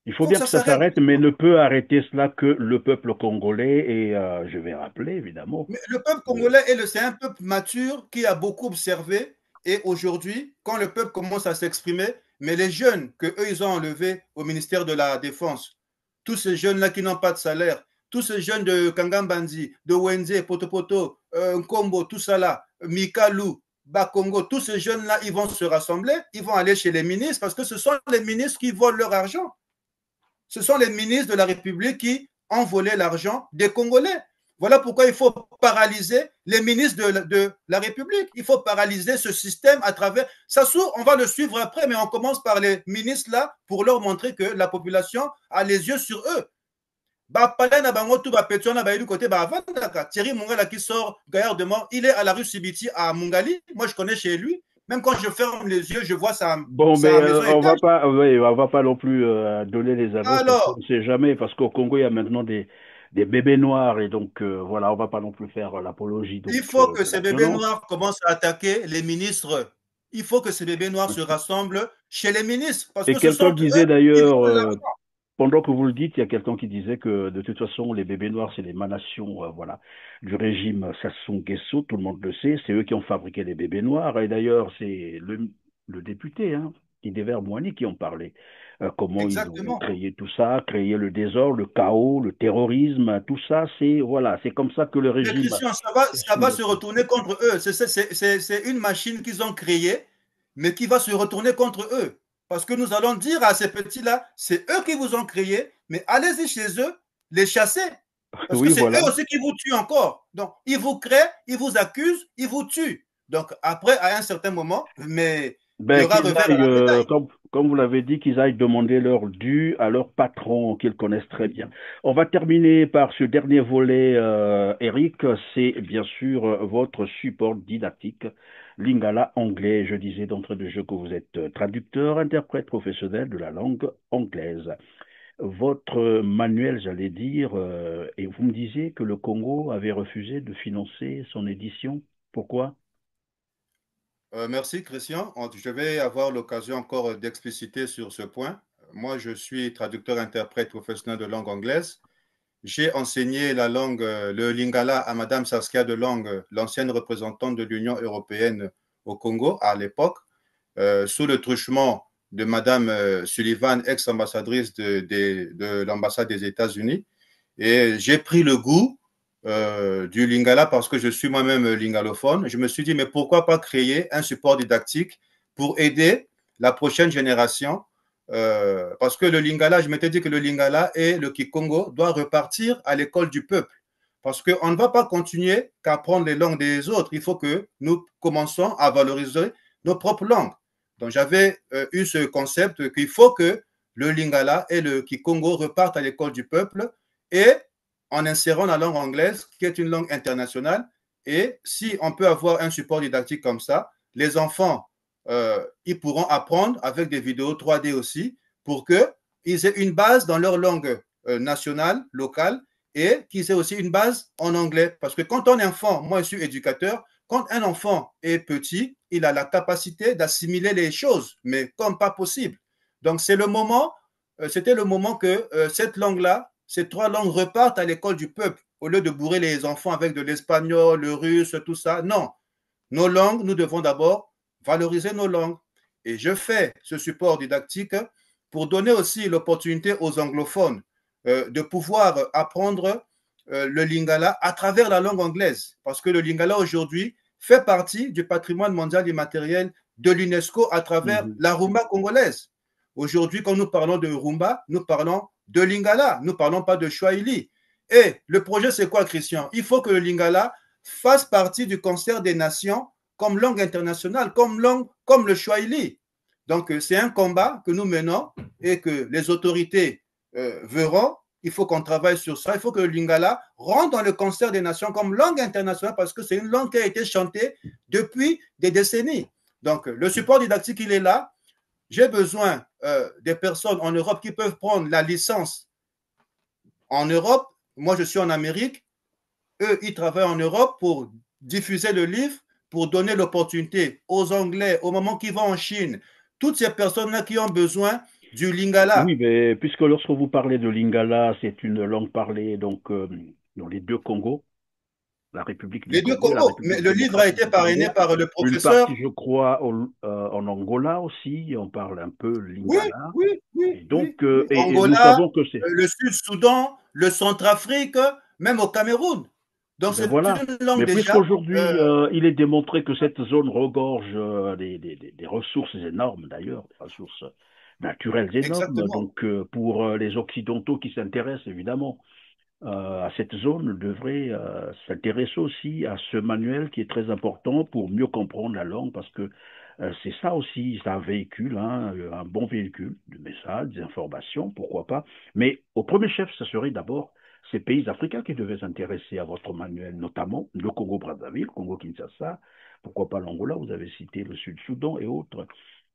Il faut bien que ça s'arrête, mais ne peut arrêter cela que le peuple congolais, et je vais rappeler, évidemment. Mais le peuple congolais, c'est un peuple mature qui a beaucoup observé, et aujourd'hui, quand le peuple commence à s'exprimer, mais les jeunes qu'eux, ils ont enlevés au ministère de la Défense, tous ces jeunes-là qui n'ont pas de salaire, tous ces jeunes de Kangambandi, de Wenze, Potopoto, Nkombo, tout ça là, Mikalou, Bakongo, tous ces jeunes-là, ils vont se rassembler, ils vont aller chez les ministres, parce que ce sont les ministres qui volent leur argent. Ce sont les ministres de la République qui ont volé l'argent des Congolais. Voilà pourquoi il faut paralyser les ministres de la République. Il faut paralyser ce système à travers... On va le suivre après, mais on commence par les ministres là pour leur montrer que la population a les yeux sur eux. Thierry Mungala qui sort gaillardement, il est à la rue Sibiti à Mungali. Moi, je connais chez lui. Même quand je ferme les yeux, je vois sa, bon, sa mais maison on étage. on va pas non plus donner les adresses. On ne sait jamais, parce qu'au Congo, il y a maintenant des bébés noirs, et donc voilà, on va pas non plus faire l'apologie. Il faut que ces bébés noirs commencent à attaquer les ministres. Il faut que ces bébés noirs se rassemblent chez les ministres. Parce et que ce sont quelqu'un disait d'ailleurs, eux, pendant que vous le dites, il y a quelqu'un qui disait que de toute façon, les bébés noirs, c'est l'émanation voilà, du régime Sassou Nguesso, tout le monde le sait, c'est eux qui ont fabriqué les bébés noirs. Et d'ailleurs, c'est le député, Idéver Moani, qui en parlait. Comment exactement. Ils ont créé tout ça, créé le désordre, le chaos, le terrorisme, tout ça, c'est voilà, c'est comme ça que le régime... Mais Christian, ça va se retourner contre eux. C'est une machine qu'ils ont créée, mais qui va se retourner contre eux. Parce que nous allons dire à ces petits-là, c'est eux qui vous ont créé, mais allez-y chez eux, les chasser. Parce que c'est eux aussi qui vous tuent encore. Donc, ils vous créent, ils vous accusent, ils vous tuent. Donc, après, à un certain moment, mais il y aura revers à la médaille. Comme vous l'avez dit, qu'ils aillent demander leur dû à leur patron, qu'ils connaissent très bien. On va terminer par ce dernier volet, Eric. C'est bien sûr votre support didactique. Lingala anglais, je disais d'entrée de jeu que vous êtes traducteur, interprète professionnel de la langue anglaise. Votre manuel, j'allais dire, et vous me disiez que le Congo avait refusé de financer son édition. Pourquoi ? Merci Christian. Je vais avoir l'occasion encore d'expliciter sur ce point. Moi, je suis traducteur-interprète professionnel de langue anglaise. J'ai enseigné la langue, le lingala, à Madame Saskia Delonge, l'ancienne représentante de l'Union européenne au Congo à l'époque, sous le truchement de Madame Sullivan, ex-ambassadrice de l'ambassade des États-Unis. Et j'ai pris le goût du lingala parce que je suis moi-même lingalophone. Je me suis dit, mais pourquoi pas créer un support didactique pour aider la prochaine génération parce que le lingala, je m'étais dit que le lingala et le kikongo doivent repartir à l'école du peuple. Parce qu'on ne va pas continuer qu'à apprendre les langues des autres. Il faut que nous commençons à valoriser nos propres langues. Donc, j'avais eu ce concept qu'il faut que le lingala et le kikongo repartent à l'école du peuple et en insérant la langue anglaise, qui est une langue internationale. Et si on peut avoir un support didactique comme ça, les enfants ils pourront apprendre avec des vidéos 3D aussi pour qu'ils aient une base dans leur langue nationale, locale, et qu'ils aient aussi une base en anglais. Parce que quand un enfant, moi je suis éducateur, quand un enfant est petit, il a la capacité d'assimiler les choses, mais comme pas possible. Donc c'est le moment, c'était le moment que cette langue-là, ces trois langues repartent à l'école du peuple, au lieu de bourrer les enfants avec de l'espagnol, le russe, tout ça. Non, nos langues, nous devons d'abord valoriser nos langues. Et je fais ce support didactique pour donner aussi l'opportunité aux anglophones de pouvoir apprendre le lingala à travers la langue anglaise. Parce que le lingala aujourd'hui fait partie du patrimoine mondial immatériel de l'UNESCO à travers la rumba congolaise. Aujourd'hui, quand nous parlons de rumba, nous parlons de lingala, nous ne parlons pas de swahili. Et le projet, c'est quoi, Christian? Il faut que le lingala fasse partie du concert des nations comme langue internationale, comme le swahili. Donc, c'est un combat que nous menons et que les autorités verront. Il faut qu'on travaille sur ça. Il faut que le lingala rentre dans le concert des nations comme langue internationale parce que c'est une langue qui a été chantée depuis des décennies. Donc, le support didactique, il est là. J'ai besoin des personnes en Europe qui peuvent prendre la licence en Europe. Moi, je suis en Amérique. Eux, ils travaillent en Europe pour diffuser le livre, pour donner l'opportunité aux Anglais, au moment qu'ils vont en Chine, toutes ces personnes-là qui ont besoin du lingala. Oui, mais puisque lorsque vous parlez de lingala, c'est une langue parlée donc, dans les deux Congos, la République du Congo. Mais le livre a été parrainé par le professeur. Une partie, je crois, en Angola aussi, on parle un peu lingala. Oui. Et donc, oui. Angola, et nous savons que c'est... le Sud-Soudan, le Centrafrique, même au Cameroun. Donc, c'est une langue mais déjà... puisqu'aujourd'hui, il est démontré que cette zone regorge des ressources énormes, d'ailleurs, des ressources naturelles énormes. Exactement. Donc, pour les Occidentaux qui s'intéressent, évidemment, à cette zone devrait s'intéresser aussi à ce manuel qui est très important pour mieux comprendre la langue, parce que c'est ça aussi, c'est un véhicule, hein, un bon véhicule de messages, d'informations, pourquoi pas. Mais au premier chef, ce serait d'abord ces pays africains qui devaient s'intéresser à votre manuel, notamment le Congo-Brazzaville, Congo-Kinshasa, pourquoi pas l'Angola, vous avez cité le Sud-Soudan et autres.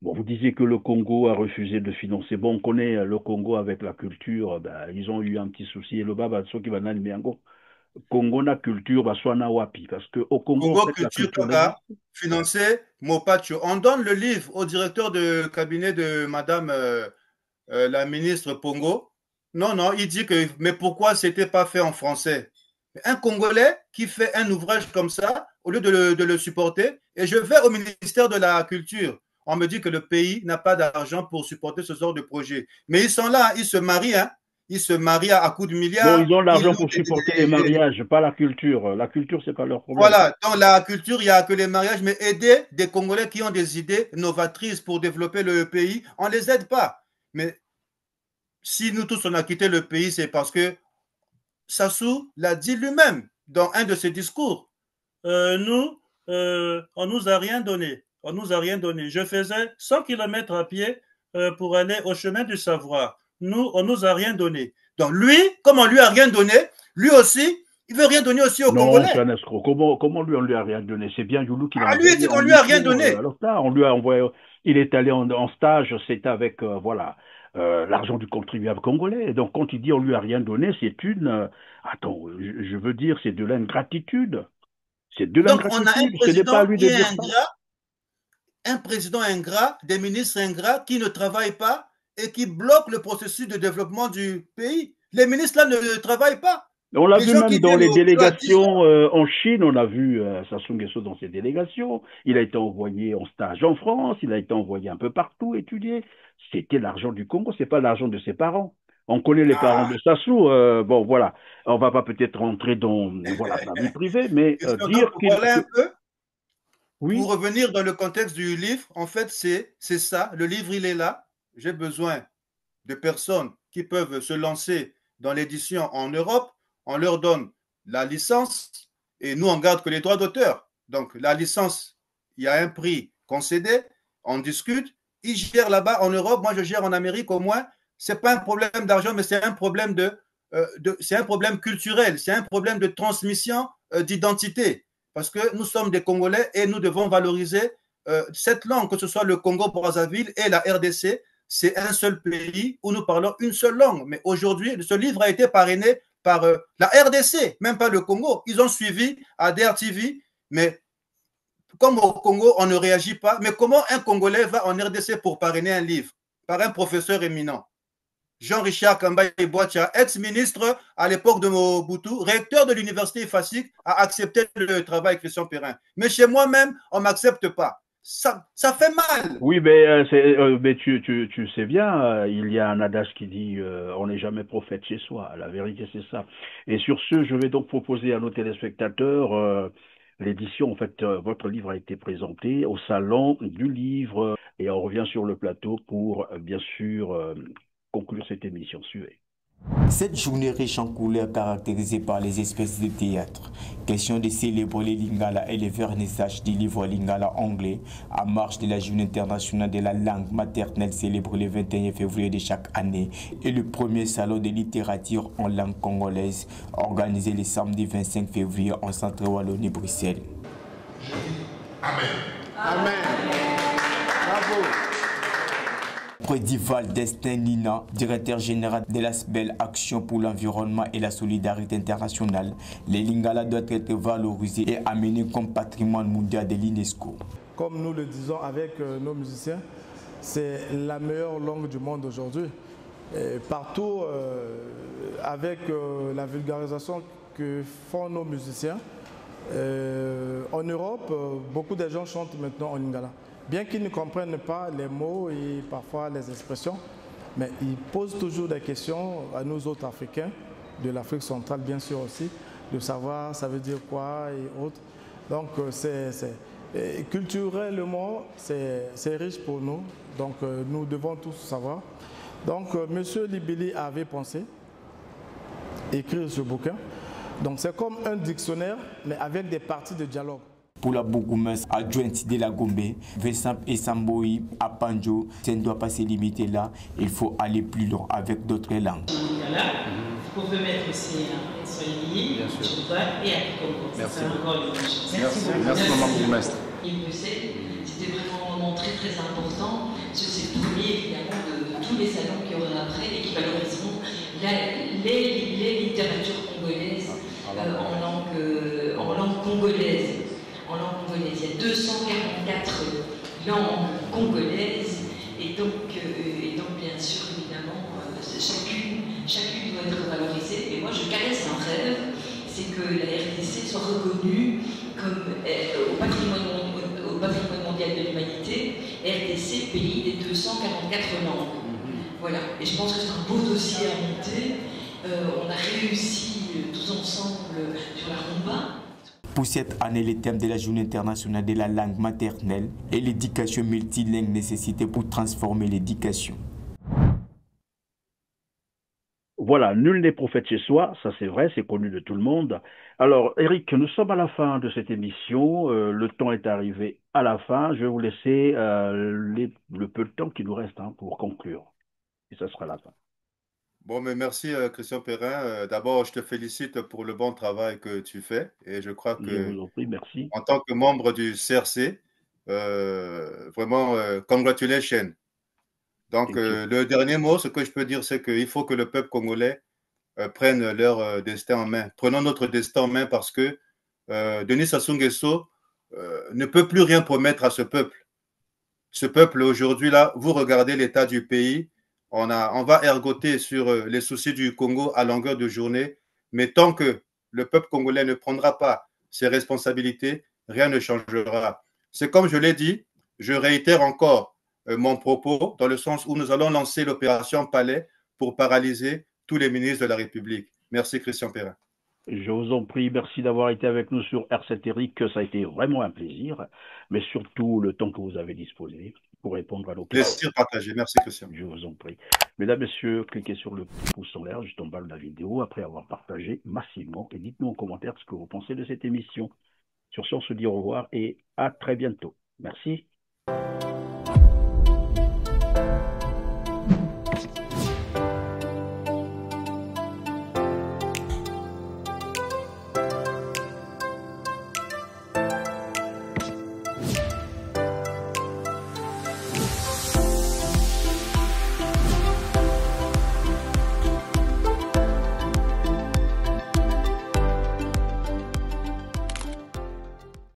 Bon, vous disiez que le Congo a refusé de financer. Bon, on connaît le Congo avec la culture, ben, ils ont eu un petit souci. Et le baba, ceux qui vont aller Miango, Congo na culture, bah, soit na wapi. Parce qu'au Congo, en fait, la culture a financé Mopacho. On donne le livre au directeur de cabinet de madame la ministre Pongo. Non, non, il dit que, mais pourquoi c'était pas fait en français? Un Congolais qui fait un ouvrage comme ça, au lieu de le supporter, et je vais au ministère de la Culture. On me dit que le pays n'a pas d'argent pour supporter ce genre de projet. Mais ils sont là, ils se marient, hein. Ils se marient à coups de milliards. Bon, ils ont l'argent pour supporter les mariages, pas la culture. La culture, c'est pas leur problème. Voilà, dans la culture, il n'y a que les mariages, mais aider des Congolais qui ont des idées novatrices pour développer le pays, on ne les aide pas. Mais si nous tous, on a quitté le pays, c'est parce que Sassou l'a dit lui-même dans un de ses discours. On nous a rien donné. On nous a rien donné. Je faisais 100 km à pied pour aller au chemin du savoir. Nous, on nous a rien donné. Donc lui, comme on lui a rien donné, lui aussi, il veut rien donner aussi aux Congolais. Non, c'est un escroc. Comment lui, on lui a rien donné? C'est bien Youlou qui l'a lui, il dit qu'on lui a rien donné. Alors là, on lui a envoyé, il est allé en stage, c'était avec, l'argent du contribuable congolais. Donc quand il dit on lui a rien donné, c'est une, je veux dire, c'est de l'ingratitude. C'est de l'ingratitude. Donc on a un président qui est ingrat, un président ingrat, des ministres ingrats qui ne travaillent pas et qui bloquent le processus de développement du pays. Les ministres là ne travaillent pas. On l'a vu même dans les délégations en Chine, on a vu Sassou Nguesso dans ses délégations. Il a été envoyé en stage en France, il a été envoyé un peu partout étudier. C'était l'argent du Congo, c'est pas l'argent de ses parents. On connaît les parents de Sassou. Bon, voilà, on va pas peut-être rentrer dans sa vie privée, mais dire qu'il... Oui. Pour revenir dans le contexte du livre, en fait, c'est ça. Le livre, il est là. J'ai besoin de personnes qui peuvent se lancer dans l'édition en Europe. On leur donne la licence et nous, on garde que les droits d'auteur. Donc, la licence, il y a un prix concédé, on discute. Ils gèrent là-bas en Europe, moi je gère en Amérique au moins. Ce n'est pas un problème d'argent, mais c'est un problème c'est un problème culturel, c'est un problème de transmission d'identité. Parce que nous sommes des Congolais et nous devons valoriser cette langue, que ce soit le Congo-Brazzaville et la RDC. C'est un seul pays où nous parlons une seule langue. Mais aujourd'hui, ce livre a été parrainé par la RDC, même pas le Congo. Ils ont suivi ADR TV, mais comme au Congo, on ne réagit pas. Mais comment un Congolais va en RDC pour parrainer un livre par un professeur éminent? Jean-Richard Kambaye-Boatia, ex-ministre à l'époque de Mobutu, recteur de l'université IFASIC, a accepté le travail avec Christian Perrin. Mais chez moi-même, on ne m'accepte pas. Ça fait mal. Oui, mais tu sais bien, il y a un adage qui dit on n'est jamais prophète chez soi. La vérité, c'est ça. Et sur ce, je vais donc proposer à nos téléspectateurs l'édition. En fait, votre livre a été présenté au salon du livre et on revient sur le plateau pour, bien sûr, conclure cette émission. Suivez. Cette journée riche en couleurs caractérisée par les espèces de théâtre. Question de célébrer les Lingala et le vernissage du livre Lingala anglais à marche de la Journée internationale de la langue maternelle célébrée le 21 février de chaque année et le premier salon de littérature en langue congolaise organisé le samedi 25 février en centre Wallonie Bruxelles. Amen. Amen. Bravo. Prédival Destin Nina, directeur général de l'ASBEL Action pour l'environnement et la solidarité internationale, les Lingala doivent être valorisés et amenés comme patrimoine mondial de l'UNESCO. Comme nous le disons avec nos musiciens, c'est la meilleure langue du monde aujourd'hui. Partout, avec la vulgarisation que font nos musiciens, en Europe, beaucoup de gens chantent maintenant en Lingala. Bien qu'ils ne comprennent pas les mots et parfois les expressions, mais ils posent toujours des questions à nous autres Africains, de l'Afrique centrale bien sûr aussi, de savoir ça veut dire quoi et autres. Donc culturellement, c'est riche pour nous, donc nous devons tous savoir. Donc M. Libili avait pensé écrire ce bouquin. Donc c'est comme un dictionnaire, mais avec des parties de dialogue. Pour la bourgmestre adjointe de la Gombe, Vincent Essamboui à Panjo, ça ne doit pas se limiter là, il faut aller plus loin avec d'autres langues. Vous pouvez mettre aussi un Swahili, et à Congo. Merci. Merci, maman bourgmestre. C'était vraiment un moment très très important. C'est le premier évidemment de tous les salons qu'il y aura après et qui valoriseront les littératures congolaises en langue congolaise. En langue congolaise. Il y a 244 langues congolaises et donc bien sûr évidemment chacune doit être valorisée. Et moi je caresse un rêve, c'est que la RDC soit reconnue comme au patrimoine mondial de l'humanité, RDC, pays des 244 langues. Voilà, et je pense que c'est un beau dossier à monter. On a réussi tous ensemble sur la rumba. Pour cette année, le thème de la Journée internationale de la langue maternelle est l'éducation multilingue nécessitée pour transformer l'éducation. Voilà, nul n'est prophète chez soi, ça c'est vrai, c'est connu de tout le monde. Alors Eric, nous sommes à la fin de cette émission, le temps est arrivé à la fin, je vais vous laisser le peu de temps qui nous reste pour conclure, et ça sera la fin. Bon, mais merci Christian Perrin. D'abord, je te félicite pour le bon travail que tu fais et je crois que, je vous en prie, merci. En tant que membre du CRC, vraiment, congratulations. Donc, le dernier mot, ce que je peux dire, c'est qu'il faut que le peuple congolais prenne leur destin en main. Prenons notre destin en main parce que Denis Sassou Nguesso ne peut plus rien promettre à ce peuple. Ce peuple, aujourd'hui, là, vous regardez l'état du pays, on va ergoter sur les soucis du Congo à longueur de journée, mais tant que le peuple congolais ne prendra pas ses responsabilités, rien ne changera. C'est comme je l'ai dit, je réitère encore mon propos, dans le sens où nous allons lancer l'opération Palais pour paralyser tous les ministres de la République. Merci Christian Perrin. Je vous en prie, merci d'avoir été avec nous sur R7 Eric, ça a été vraiment un plaisir, mais surtout le temps que vous avez disposé pour répondre à nos questions. Plaisir partagé, merci Christian. Je vous en prie. Mesdames, Messieurs, cliquez sur le pouce en l'air juste en bas de la vidéo après avoir partagé massivement et dites-nous en commentaire ce que vous pensez de cette émission. Sur ce, on se dit au revoir et à très bientôt. Merci.